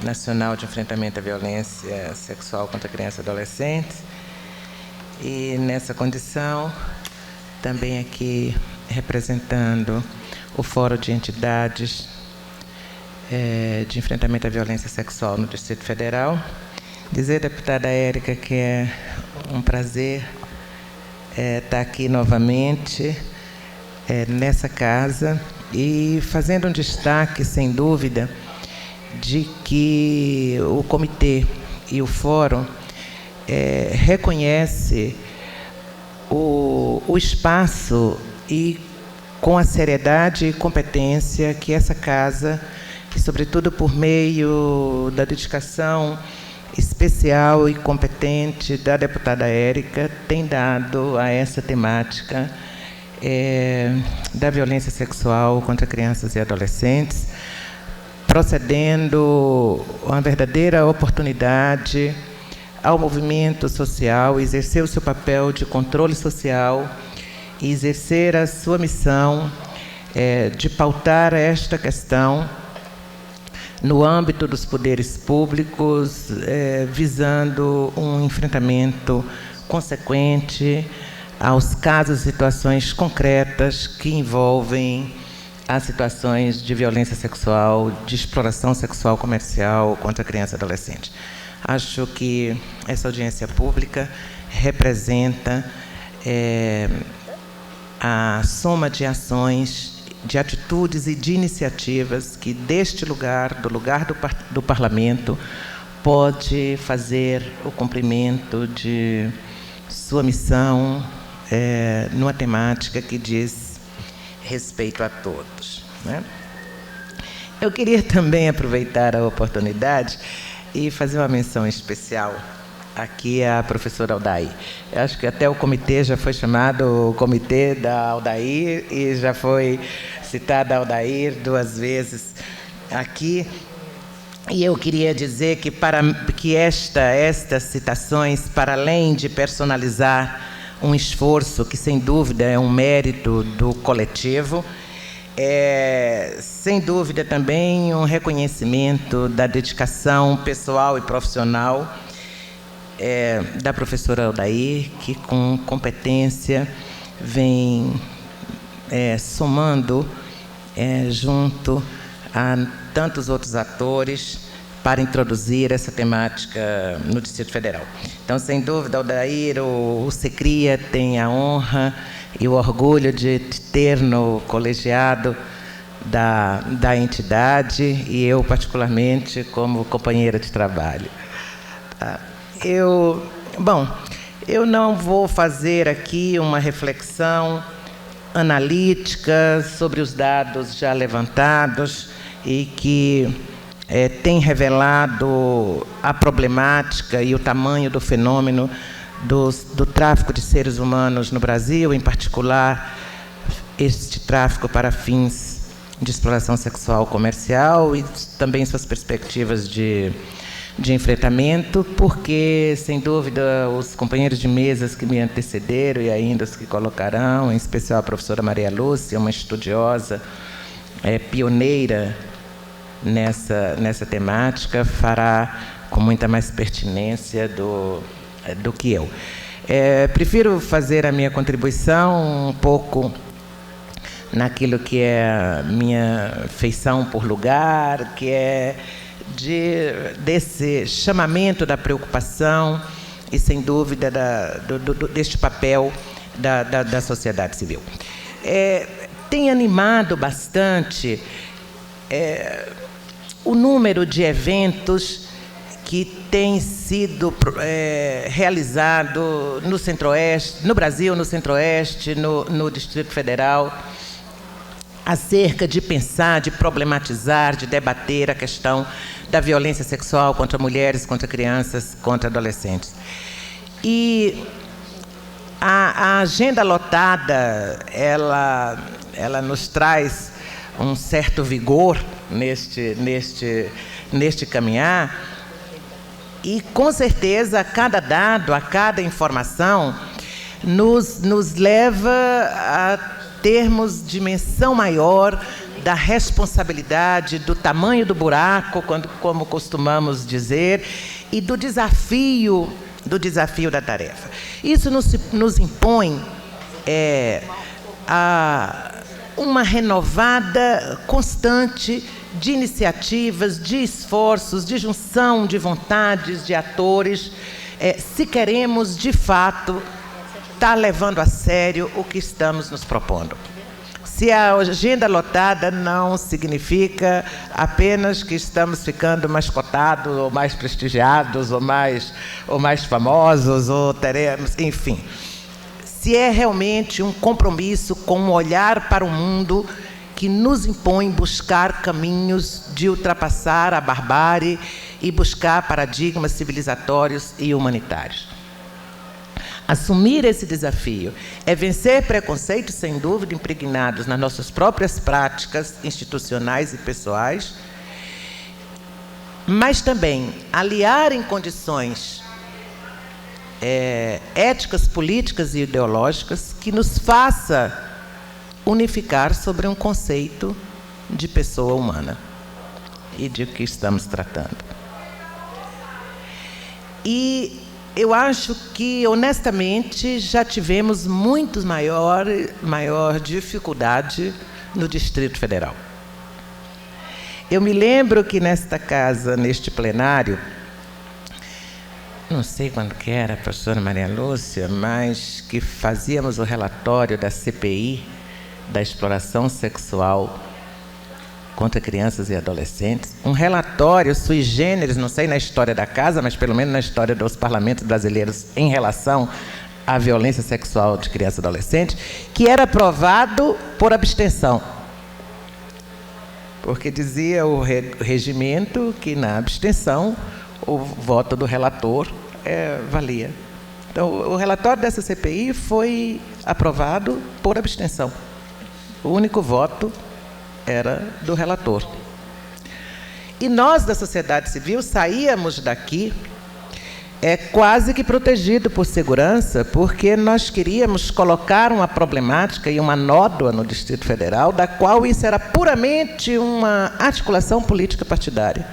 Nacional de Enfrentamento à Violência Sexual contra Crianças e Adolescentes, e nessa condição também aqui representando o Fórum de Entidades de Enfrentamento à Violência Sexual no Distrito Federal. Dizer, deputada Érica, que é um prazer estar aqui novamente nessa casa e fazendo um destaque, sem dúvida, de que o comitê e o fórum reconhece o espaço e com a seriedade e competência que essa casa, e sobretudo por meio da dedicação especial e competente da deputada Érica, tem dado a essa temática da violência sexual contra crianças e adolescentes, procedendo uma verdadeira oportunidade ao movimento social exercer o seu papel de controle social e exercer a sua missão de pautar esta questão no âmbito dos poderes públicos, visando um enfrentamento consequente aos casos e situações concretas que envolvem as situações de violência sexual, de exploração sexual comercial contra criança e adolescente. Acho que essa audiência pública representa a soma de ações, de atitudes e de iniciativas que, deste lugar, do lugar do Parlamento, pode fazer o cumprimento de sua missão numa temática que diz respeito a todos, né? Eu queria também aproveitar a oportunidade e fazer uma menção especial aqui à professora Aldair. Eu acho que até o comitê já foi chamado o Comitê da Aldair e já foi citada a Aldair 2 vezes aqui. E eu queria dizer que estas citações, para além de personalizar um esforço que, sem dúvida, é um mérito do coletivo, sem dúvida também um reconhecimento da dedicação pessoal e profissional da professora Aldair, que com competência vem somando junto a tantos outros atores para introduzir essa temática no Distrito Federal. Então, sem dúvida, Aldair, o SECRIA tem a honra e o orgulho de ter no colegiado da entidade, e eu, particularmente, como companheira de trabalho. Eu não vou fazer aqui uma reflexão analítica sobre os dados já levantados e que tem revelado a problemática e o tamanho do fenômeno do tráfico de seres humanos no Brasil, em particular este tráfico para fins de exploração sexual comercial, e também suas perspectivas de enfrentamento, porque, sem dúvida, os companheiros de mesas que me antecederam e ainda os que colocarão, em especial a professora Maria Lúcia, uma estudiosa pioneira nessa temática, fará com muita mais pertinência do que eu. Prefiro fazer a minha contribuição um pouco naquilo que é a minha feição por lugar, que é desse chamamento da preocupação e, sem dúvida, deste papel da sociedade civil. Tem animado bastante o número de eventos que tem sido realizado no Centro-Oeste, no Brasil, no Centro-Oeste, no Distrito Federal, acerca de pensar, de problematizar, de debater a questão da violência sexual contra mulheres, contra crianças, contra adolescentes. E a agenda lotada, ela nos traz um certo vigor neste caminhar, e, com certeza, a cada dado, a cada informação, nos leva a termos dimensão maior da responsabilidade, do tamanho do buraco, como costumamos dizer, e do desafio da tarefa. Isso nos impõe uma renovada, constante de iniciativas, de esforços, de junção de vontades de atores, se queremos, de fato, estar levando a sério o que estamos nos propondo. Se a agenda lotada não significa apenas que estamos ficando mais cotados, ou mais prestigiados, ou mais famosos, ou teremos, enfim. Se é realmente um compromisso com um olhar para o mundo que nos impõe buscar caminhos de ultrapassar a barbárie e buscar paradigmas civilizatórios e humanitários. Assumir esse desafio é vencer preconceitos, sem dúvida, impregnados nas nossas próprias práticas institucionais e pessoais, mas também aliar em condições éticas, políticas e ideológicas que nos faça unificar sobre um conceito de pessoa humana e de que estamos tratando. E eu acho que, honestamente, já tivemos muito maior dificuldade no Distrito Federal. Eu me lembro que nesta casa, neste plenário, não sei quando que era, a professora Maria Lúcia, mas que fazíamos o relatório da CPI, da exploração sexual contra crianças e adolescentes, um relatório sui generis, não sei na história da casa, mas pelo menos na história dos parlamentos brasileiros em relação à violência sexual de crianças e adolescentes, que era aprovado por abstenção. Porque dizia o regimento que na abstenção o voto do relator valia. Então, o relatório dessa CPI foi aprovado por abstenção. O único voto era do relator. E nós, da sociedade civil, saíamos daqui quase que protegido por segurança, porque nós queríamos colocar uma problemática e uma nódoa no Distrito Federal, da qual isso era puramente uma articulação política partidária,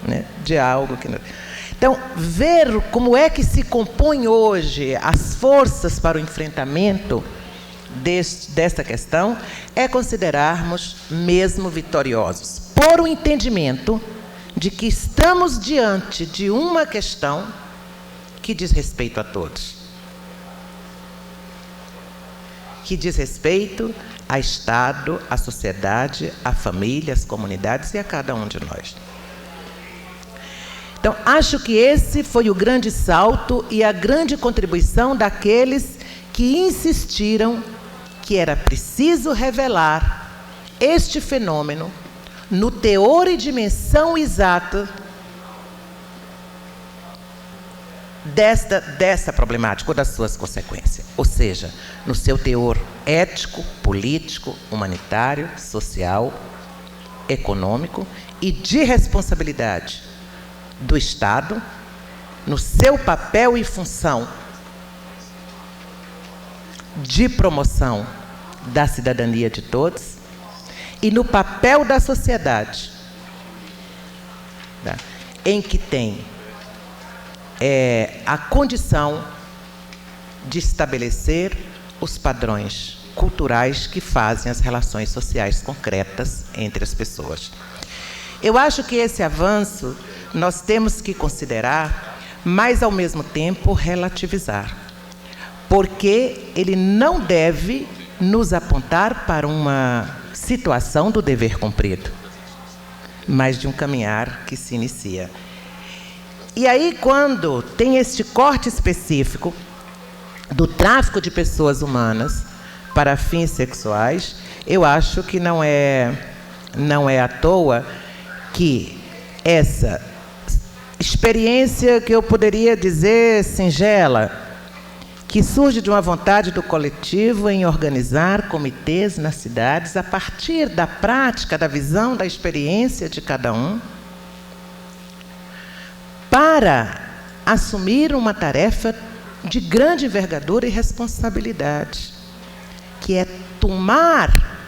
né, de algo que... Então, ver como é que se compõem hoje as forças para o enfrentamento desta questão é considerarmos mesmo vitoriosos, por o entendimento de que estamos diante de uma questão que diz respeito a todos, que diz respeito a Estado, à sociedade, à família, às comunidades e a cada um de nós. Então, acho que esse foi o grande salto e a grande contribuição daqueles que insistiram que era preciso revelar este fenômeno no teor e dimensão exata dessa problemática ou das suas consequências. Ou seja, no seu teor ético, político, humanitário, social, econômico e de responsabilidade do Estado, no seu papel e função de promoção da cidadania de todos e no papel da sociedade, tá, em que tem a condição de estabelecer os padrões culturais que fazem as relações sociais concretas entre as pessoas. Eu acho que esse avanço nós temos que considerar, mas, ao mesmo tempo, relativizar, porque ele não deve nos apontar para uma situação do dever cumprido, mas de um caminhar que se inicia. E aí, quando tem este corte específico do tráfico de pessoas humanas para fins sexuais, eu acho que não é à toa que essa experiência, que eu poderia dizer singela, que surge de uma vontade do coletivo em organizar comitês nas cidades a partir da prática, da visão, da experiência de cada um, para assumir uma tarefa de grande envergadura e responsabilidade, que é tomar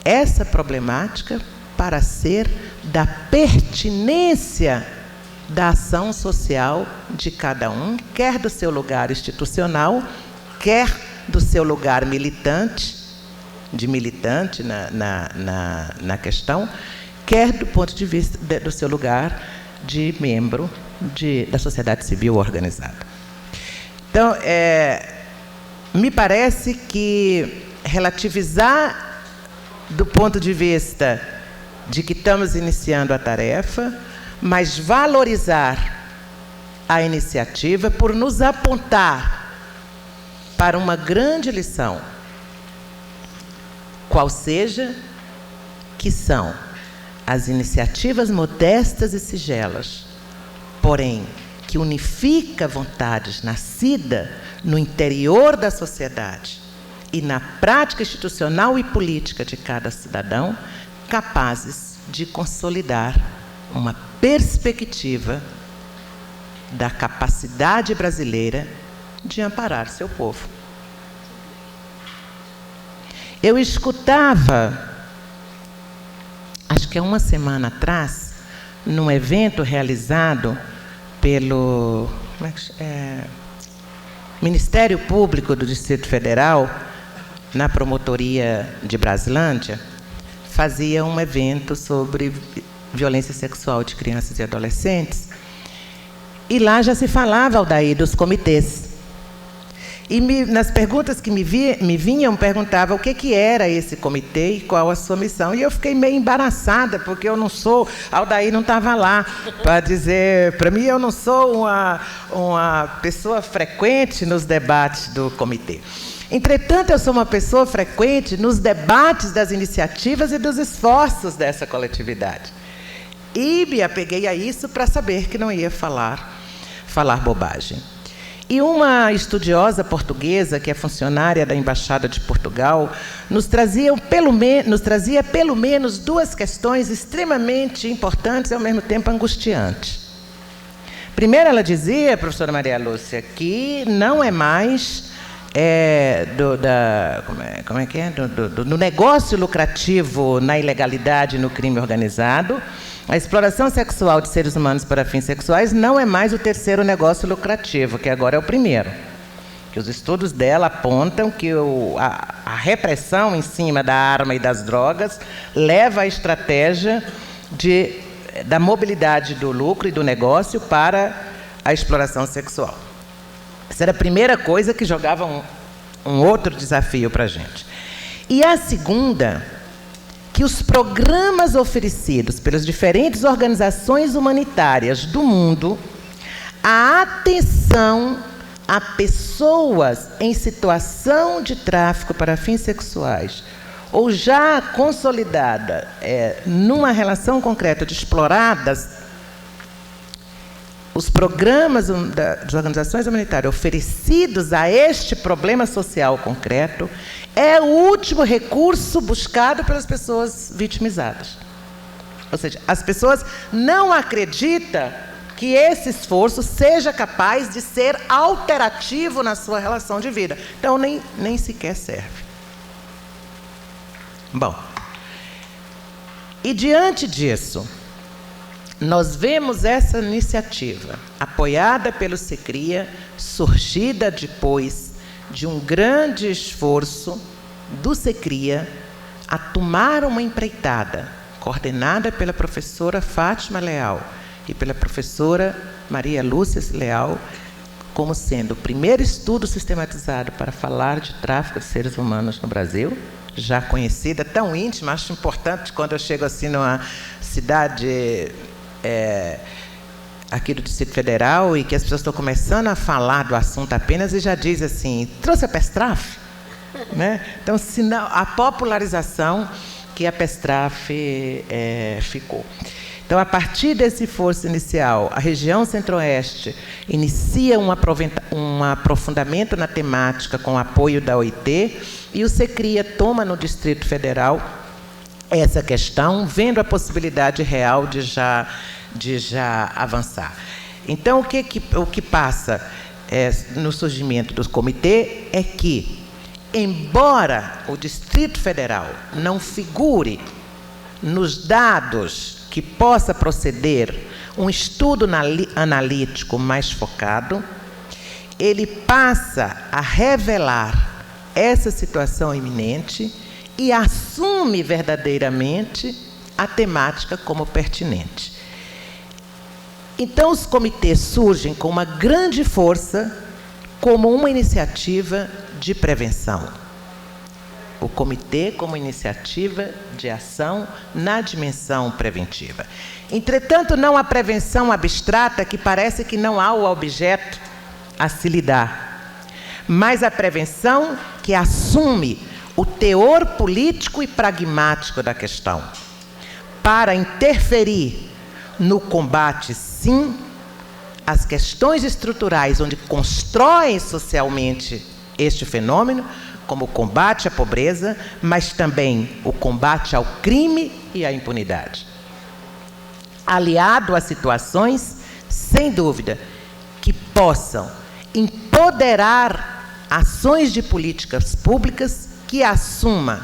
essa problemática para ser da pertinência da ação social de cada um, quer do seu lugar institucional, quer do seu lugar militante, na questão, quer do ponto de vista do seu lugar de membro da sociedade civil organizada. Então, me parece que relativizar do ponto de vista de que estamos iniciando a tarefa, mas valorizar a iniciativa por nos apontar para uma grande lição, qual seja, que são as iniciativas modestas e singelas, porém, que unifica vontades nascida no interior da sociedade e na prática institucional e política de cada cidadão, capazes de consolidar uma perspectiva da capacidade brasileira de amparar seu povo. Eu escutava, acho que há uma semana atrás, num evento realizado pelo Ministério Público do Distrito Federal, na promotoria de Brasilândia, fazia um evento sobre violência sexual de crianças e adolescentes, e lá já se falava, Aldair, dos comitês. E nas perguntas que me vinham, perguntava o que era esse comitê e qual a sua missão. E eu fiquei meio embaraçada, porque eu não sou... Aldair não estava lá para dizer... Para mim, eu não sou uma pessoa frequente nos debates do comitê. Entretanto, eu sou uma pessoa frequente nos debates das iniciativas e dos esforços dessa coletividade. E me apeguei a isso para saber que não ia falar bobagem. E uma estudiosa portuguesa, que é funcionária da Embaixada de Portugal, nos trazia pelo menos duas questões extremamente importantes e, ao mesmo tempo, angustiantes. Primeiro, ela dizia, professora Maria Lúcia, que não é mais do negócio lucrativo na ilegalidade e no crime organizado. A exploração sexual de seres humanos para fins sexuais não é mais o terceiro negócio lucrativo, que agora é o primeiro. Que os estudos dela apontam que a repressão em cima da arma e das drogas leva à estratégia da mobilidade do lucro e do negócio para a exploração sexual. Essa era a primeira coisa que jogava um outro desafio para a gente. E a segunda, que os programas oferecidos pelas diferentes organizações humanitárias do mundo, a atenção a pessoas em situação de tráfico para fins sexuais, ou já consolidada numa relação concreta de exploradas, os programas das organizações humanitárias oferecidos a este problema social concreto é o último recurso buscado pelas pessoas vitimizadas. Ou seja, as pessoas não acreditam que esse esforço seja capaz de ser alterativo na sua relação de vida. Então, nem sequer serve. Bom, e diante disso, nós vemos essa iniciativa, apoiada pelo SECRIA, surgida depois de um grande esforço do SECRIA a tomar uma empreitada, coordenada pela professora Fátima Leal e pela professora Maria Lúcia Leal, como sendo o primeiro estudo sistematizado para falar de tráfico de seres humanos no Brasil, já conhecida, tão íntima, acho importante quando eu chego assim numa cidade aqui do Distrito Federal e que as pessoas estão começando a falar do assunto apenas e já diz assim, trouxe a PESTRAF? Né? Então, a popularização que a PESTRAF ficou. Então, a partir desse esforço inicial, a região Centro-Oeste inicia um aprofundamento na temática com o apoio da OIT e o SECRIA toma no Distrito Federal essa questão, vendo a possibilidade real de já avançar. Então, o que passa no surgimento do comitê é que, embora o Distrito Federal não figure nos dados que possa proceder um estudo analítico mais focado, ele passa a revelar essa situação iminente e assume verdadeiramente a temática como pertinente. Então, os comitês surgem com uma grande força como uma iniciativa de prevenção. O comitê como iniciativa de ação na dimensão preventiva. Entretanto, não a prevenção abstrata, que parece que não há o objeto a se lidar, mas a prevenção que assume o teor político e pragmático da questão, para interferir no combate, sim, às questões estruturais onde constroem socialmente este fenômeno, como o combate à pobreza, mas também o combate ao crime e à impunidade. Aliado a situações, sem dúvida, que possam empoderar ações de políticas públicas que assumam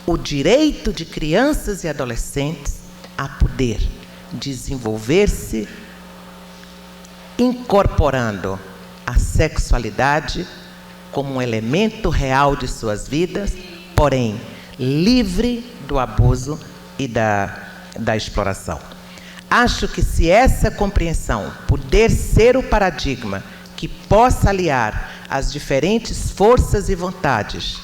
o direito de crianças e adolescentes a poder desenvolver-se, incorporando a sexualidade como um elemento real de suas vidas, porém livre do abuso e da exploração. Acho que se essa compreensão puder ser o paradigma que possa aliar as diferentes forças e vontades,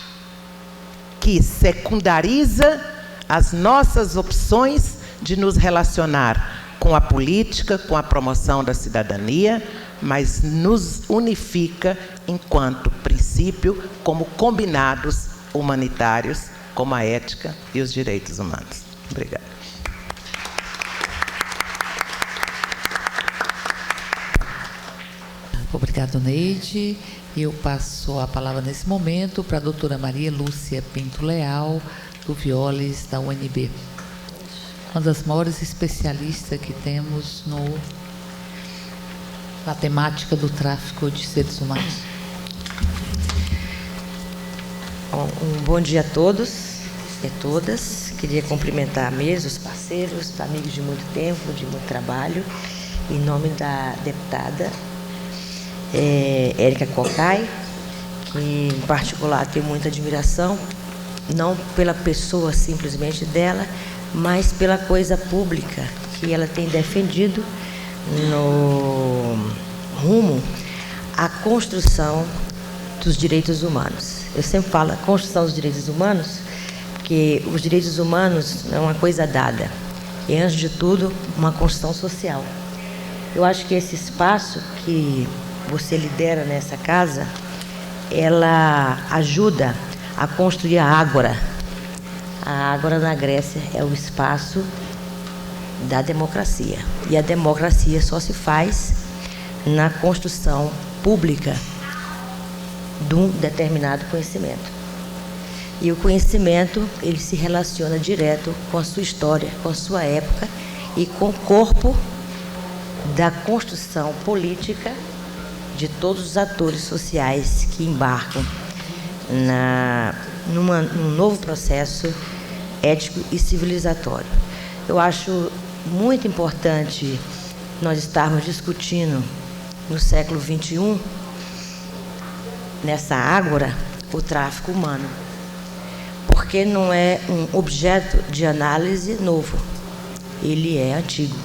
que secundariza as nossas opções de nos relacionar com a política, com a promoção da cidadania, mas nos unifica enquanto princípio, como combinados humanitários, como a ética e os direitos humanos. Obrigada. Obrigado, Neide. Eu passo a palavra nesse momento para a doutora Maria Lúcia Pinto Leal, do Violes, da UNB. Uma das maiores especialistas que temos na temática do tráfico de seres humanos. Um bom dia a todos e a todas. Queria cumprimentar a mesa, os parceiros, os amigos de muito tempo, de muito trabalho, em nome da deputada Érica Cocai, que em particular tenho muita admiração, não pela pessoa simplesmente dela, mas pela coisa pública que ela tem defendido no rumo à construção dos direitos humanos. Eu sempre falo a construção dos direitos humanos, porque os direitos humanos não é uma coisa dada, é, antes de tudo, uma construção social. Eu acho que esse espaço que você lidera nessa casa, ela ajuda a construir a Ágora. A Ágora na Grécia é o espaço da democracia. E a democracia só se faz na construção pública de um determinado conhecimento. E o conhecimento, ele se relaciona direto com a sua história, com a sua época e com o corpo da construção política de todos os atores sociais que embarcam num novo processo ético e civilizatório. Eu acho muito importante nós estarmos discutindo no século XXI, nessa ágora, o tráfico humano, porque não é um objeto de análise novo, ele é antigo.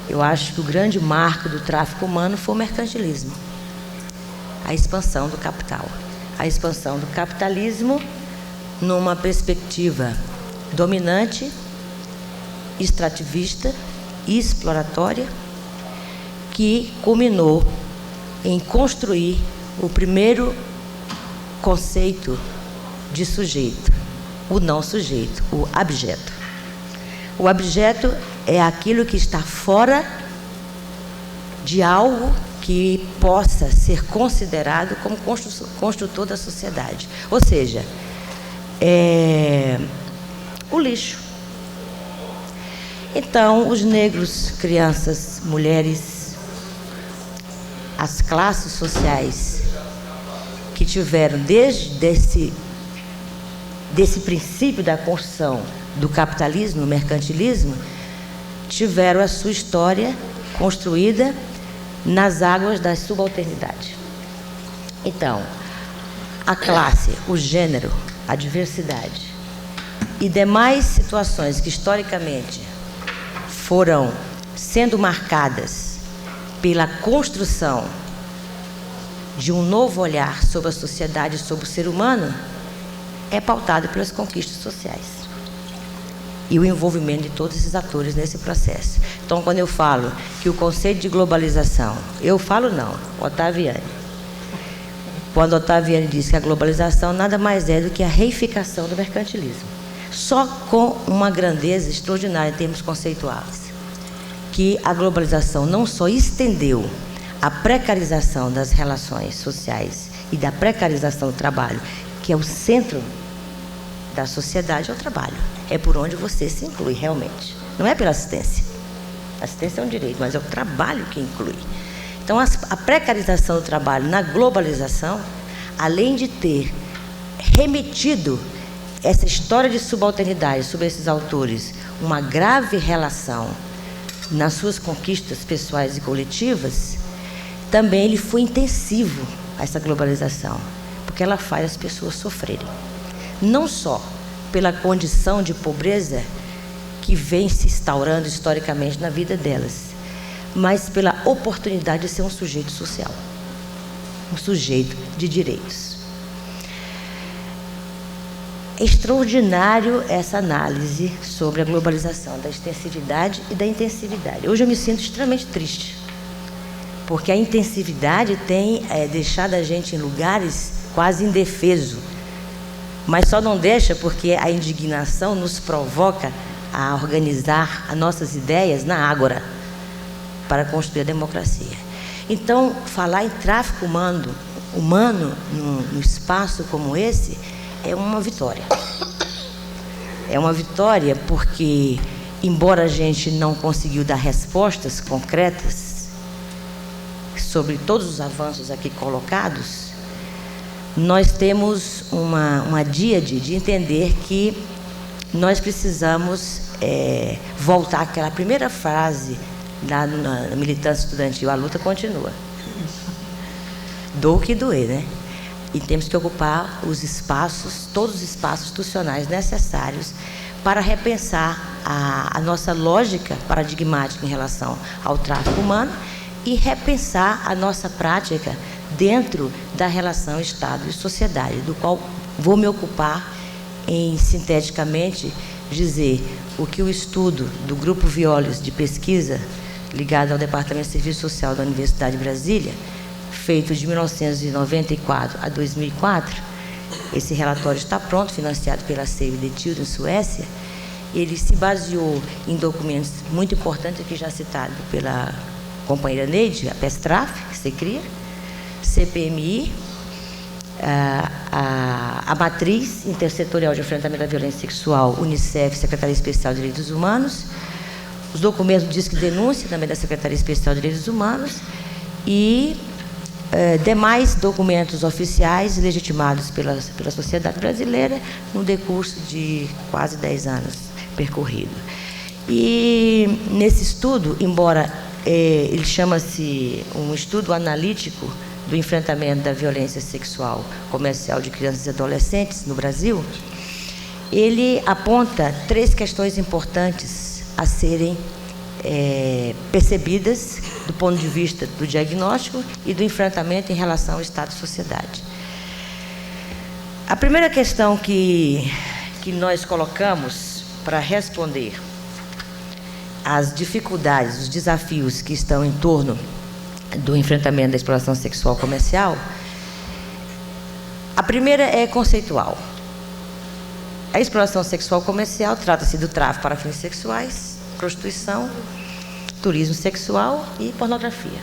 Eu acho que o grande marco do tráfico humano foi o mercantilismo, a expansão do capital. A expansão do capitalismo numa perspectiva dominante, extrativista e exploratória, que culminou em construir o primeiro conceito de sujeito, o não sujeito, o abjeto. O abjeto é aquilo que está fora de algo que possa ser considerado como construtor da sociedade. Ou seja, o lixo. Então, os negros, crianças, mulheres, as classes sociais que tiveram desde desse princípio da construção do capitalismo, do mercantilismo, tiveram a sua história construída nas águas da subalternidade. Então, a classe, o gênero, a diversidade e demais situações que historicamente foram sendo marcadas pela construção de um novo olhar sobre a sociedade e sobre o ser humano é pautado pelas conquistas sociais e o envolvimento de todos esses atores nesse processo. Então, quando eu falo que o conceito de globalização, eu falo não, Ottaviani. Quando Ottaviani diz que a globalização nada mais é do que a reificação do mercantilismo, só com uma grandeza extraordinária em termos conceituais, que a globalização não só estendeu a precarização das relações sociais e da precarização do trabalho, que é o centro da sociedade, é o trabalho. É por onde você se inclui realmente. Não é pela assistência. A assistência é um direito, mas é o trabalho que inclui. Então, a precarização do trabalho na globalização, além de ter remetido essa história de subalternidade sobre esses autores, uma grave relação nas suas conquistas pessoais e coletivas, também ele foi intensivo a essa globalização, porque ela faz as pessoas sofrerem. Não só pela condição de pobreza que vem se instaurando historicamente na vida delas, mas pela oportunidade de ser um sujeito social, um sujeito de direitos. É extraordinário essa análise sobre a globalização, da extensividade e da intensividade. Hoje eu me sinto extremamente triste, porque a intensividade tem deixado a gente em lugares quase indefesos, mas só não deixa porque a indignação nos provoca a organizar as nossas ideias na ágora para construir a democracia. Então, falar em tráfico humano num espaço como esse é uma vitória. É uma vitória porque, embora a gente não conseguiu dar respostas concretas sobre todos os avanços aqui colocados, nós temos uma díade de entender que nós precisamos voltar àquela primeira frase na militância estudantil: a luta continua. Doa o que doer, né? E temos que ocupar os espaços, todos os espaços institucionais necessários para repensar a nossa lógica paradigmática em relação ao tráfico humano e repensar a nossa prática dentro da relação Estado e sociedade, do qual vou me ocupar em, sinteticamente, dizer o que o estudo do Grupo Violes de pesquisa, ligado ao Departamento de Serviço Social da Universidade de Brasília, feito de 1994 a 2004, esse relatório está pronto, financiado pela Save the Children, Suécia. Ele se baseou em documentos muito importantes, aqui já citado pela companheira Neide, a PESTRAF, que se cria, CPMI, a Matriz Intersetorial de Enfrentamento da Violência Sexual, Unicef, Secretaria Especial de Direitos Humanos, os documentos do Disque Denúncia, também da Secretaria Especial de Direitos Humanos, e demais documentos oficiais legitimados pela sociedade brasileira no decurso de quase 10 anos percorrido. E nesse estudo, embora ele chama-se um estudo analítico do enfrentamento da violência sexual comercial de crianças e adolescentes no Brasil, ele aponta 3 questões importantes a serem percebidas do ponto de vista do diagnóstico e do enfrentamento em relação ao Estado e sociedade. A primeira questão que nós colocamos para responder às dificuldades, os desafios que estão em torno do enfrentamento da exploração sexual comercial, a primeira é conceitual. A exploração sexual comercial trata-se do tráfico para fins sexuais, prostituição, turismo sexual e pornografia.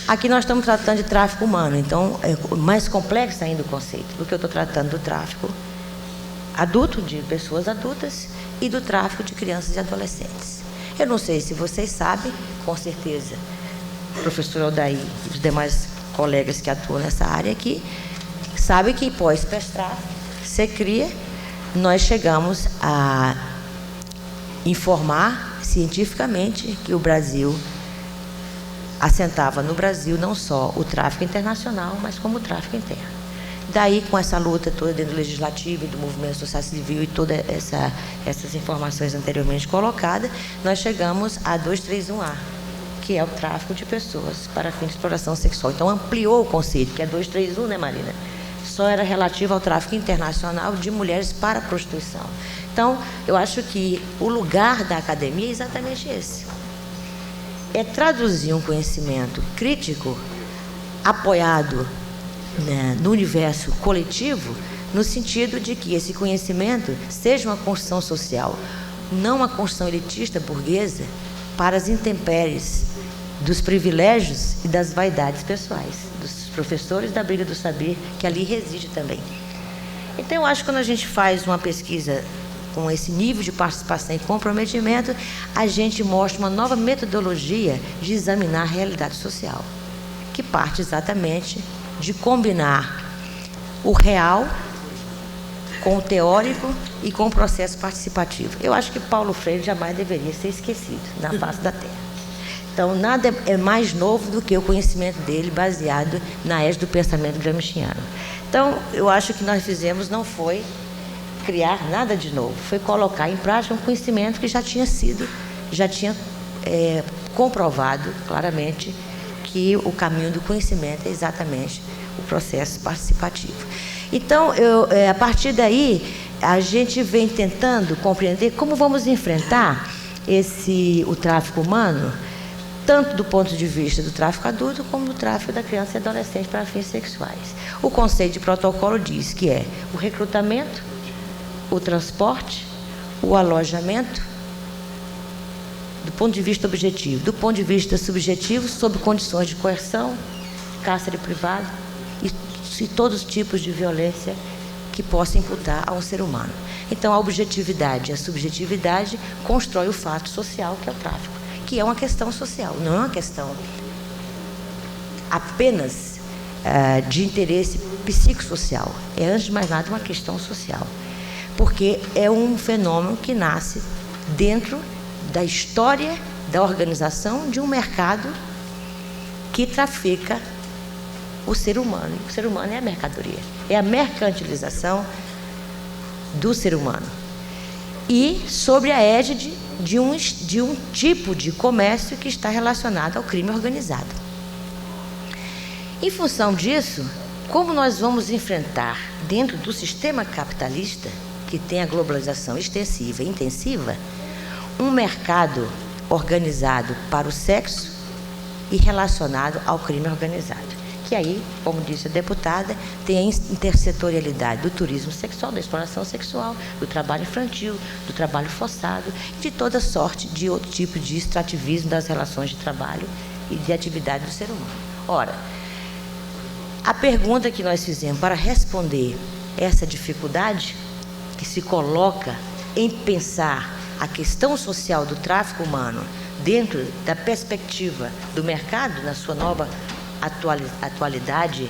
Aqui nós estamos tratando de tráfico humano, então é mais complexo ainda o conceito, porque eu estou tratando do tráfico adulto, de pessoas adultas, e do tráfico de crianças e adolescentes. Eu não sei se vocês sabem, com certeza, o professor Aldair e os demais colegas que atuam nessa área aqui, sabem que pós-PESTRAF, CECRIA, nós chegamos a informar cientificamente que o Brasil assentava no Brasil não só o tráfico internacional, mas como o tráfico interno. Daí, com essa luta toda dentro do Legislativo e do movimento social civil e todas essas informações anteriormente colocadas, nós chegamos a 231A, que é o tráfico de pessoas para fins de exploração sexual. Então, ampliou o conceito, que é 231, né, Marina? Só era relativo ao tráfico internacional de mulheres para a prostituição. Então, eu acho que o lugar da academia é exatamente esse. É traduzir um conhecimento crítico, apoiado, né, no universo coletivo, no sentido de que esse conhecimento seja uma construção social, não uma construção elitista burguesa para as intempéries dos privilégios e das vaidades pessoais, dos professores da briga do saber, que ali reside também. Então, eu acho que quando a gente faz uma pesquisa com esse nível de participação e comprometimento, a gente mostra uma nova metodologia de examinar a realidade social, que parte exatamente de combinar o real com o teórico e com o processo participativo. Eu acho que Paulo Freire jamais deveria ser esquecido na face da Terra. Então, nada é mais novo do que o conhecimento dele baseado na égide do pensamento gramsciano. Então, eu acho que nós fizemos não foi criar nada de novo, foi colocar em prática um conhecimento que já tinha comprovado claramente que o caminho do conhecimento é exatamente o processo participativo. Então, a partir daí, a gente vem tentando compreender como vamos enfrentar o tráfico humano, tanto do ponto de vista do tráfico adulto, como do tráfico da criança e adolescente para fins sexuais. O conceito de protocolo diz que é o recrutamento, o transporte, o alojamento, do ponto de vista objetivo. Do ponto de vista subjetivo, sob condições de coerção, cárcere privado e todos os tipos de violência que possa imputar a um ser humano. Então, a objetividade e a subjetividade constrói o fato social, que é o tráfico, que é uma questão social, não é uma questão apenas de interesse psicossocial. É, antes de mais nada, uma questão social, porque é um fenômeno que nasce dentro da história da organização de um mercado que trafica o ser humano. O ser humano é a mercadoria, é a mercantilização do ser humano. E sobre a égide de um tipo de comércio que está relacionado ao crime organizado. Em função disso, como nós vamos enfrentar, dentro do sistema capitalista, que tem a globalização extensiva e intensiva, um mercado organizado para o sexo e relacionado ao crime organizado? Que aí, como disse a deputada, tem a intersetorialidade do turismo sexual, da exploração sexual, do trabalho infantil, do trabalho forçado, de toda sorte de outro tipo de extrativismo das relações de trabalho e de atividade do ser humano. Ora, a pergunta que nós fizemos para responder essa dificuldade que se coloca em pensar a questão social do tráfico humano dentro da perspectiva do mercado, na sua nova atualidade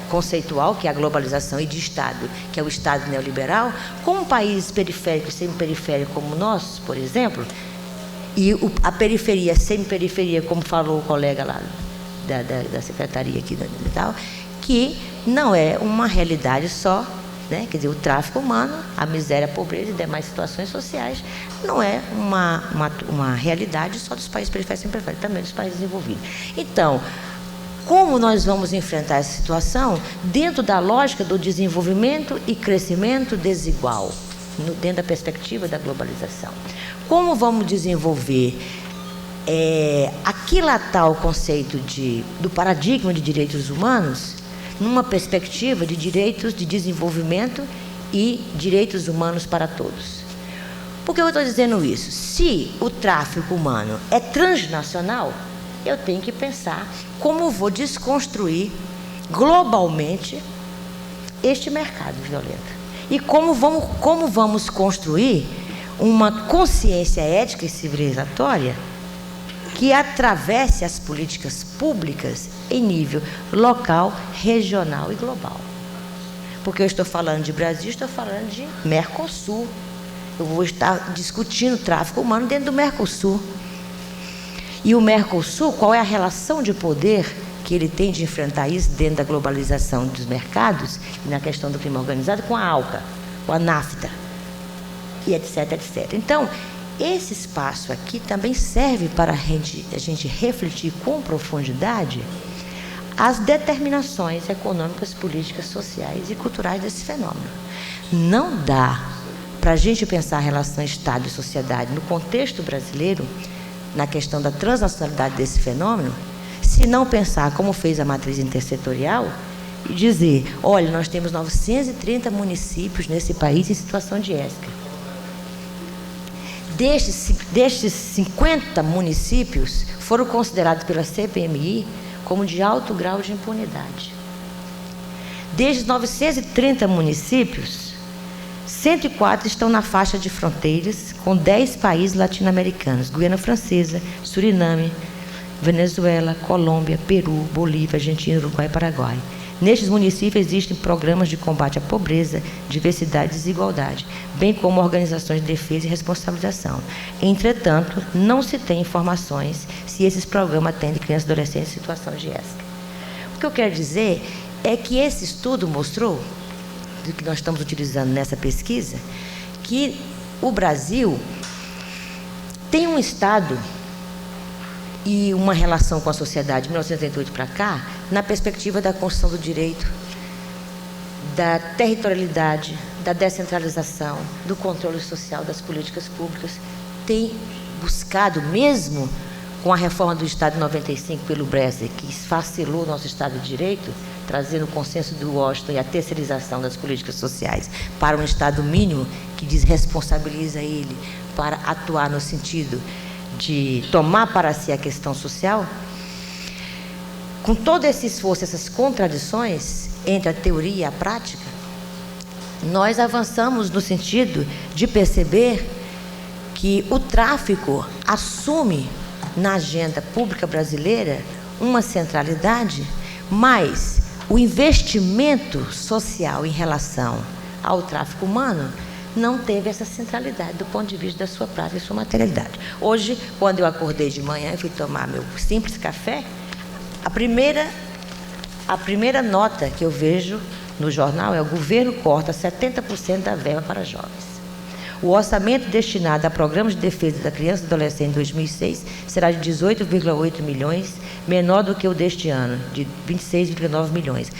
conceitual, que é a globalização, e de Estado, que é o Estado neoliberal, com um país periférico e semi-periférico como o nosso, por exemplo, e a periferia, semi-periferia, como falou o colega lá da secretaria aqui e tal, que não é uma realidade só, né? Quer dizer, o tráfico humano, a miséria, a pobreza e demais situações sociais não é uma realidade só dos países periféricos e semi-periféricos, também dos países desenvolvidos. Então, como nós vamos enfrentar essa situação dentro da lógica do desenvolvimento e crescimento desigual, dentro da perspectiva da globalização? Como vamos desenvolver aquilatar o conceito do paradigma de direitos humanos numa perspectiva de direitos de desenvolvimento e direitos humanos para todos? Por que eu estou dizendo isso? Se o tráfico humano é transnacional, eu tenho que pensar como vou desconstruir globalmente este mercado violento. E como vamos construir uma consciência ética e civilizatória que atravesse as políticas públicas em nível local, regional e global. Porque eu estou falando de Brasil, estou falando de Mercosul. Eu vou estar discutindo tráfico humano dentro do Mercosul. E o Mercosul, qual é a relação de poder que ele tem de enfrentar isso dentro da globalização dos mercados e na questão do crime organizado com a ALCA, com a NAFTA, e etc, etc. Então, esse espaço aqui também serve para a gente refletir com profundidade as determinações econômicas, políticas, sociais e culturais desse fenômeno. Não dá para a gente pensar a relação Estado e sociedade no contexto brasileiro, na questão da transnacionalidade desse fenômeno, se não pensar como fez a matriz intersetorial e dizer, olha, nós temos 930 municípios nesse país em situação de ESCA. Destes 50 municípios foram considerados pela CPMI como de alto grau de impunidade. Desses 930 municípios, 104 estão na faixa de fronteiras com 10 países latino-americanos, Guiana Francesa, Suriname, Venezuela, Colômbia, Peru, Bolívia, Argentina, Uruguai e Paraguai. Nestes municípios existem programas de combate à pobreza, diversidade e desigualdade, bem como organizações de defesa e responsabilização. Entretanto, não se tem informações se esses programas atendem crianças e adolescentes em situação de ESCA. O que eu quero dizer é que esse estudo mostrou, do que nós estamos utilizando nessa pesquisa, que o Brasil tem um Estado e uma relação com a sociedade de 1988 para cá, na perspectiva da construção do direito, da territorialidade, da descentralização, do controle social das políticas públicas, tem buscado, mesmo com a reforma do Estado de 95 pelo Bresser, que esfacelou o nosso Estado de Direito, trazendo o consenso do Washington e a terceirização das políticas sociais para um Estado mínimo que desresponsabiliza ele para atuar no sentido de tomar para si a questão social. Com todo esse esforço, essas contradições entre a teoria e a prática, nós avançamos no sentido de perceber que o tráfico assume na agenda pública brasileira uma centralidade, mas o investimento social em relação ao tráfico humano não teve essa centralidade do ponto de vista da sua prática e sua materialidade. Hoje, quando eu acordei de manhã e fui tomar meu simples café, a primeira nota que eu vejo no jornal é: o governo corta 70% da verba para jovens. O orçamento destinado a programas de defesa da criança e do adolescente em 2006 será de 18,8 milhões, menor do que o deste ano, de 26,9 milhões.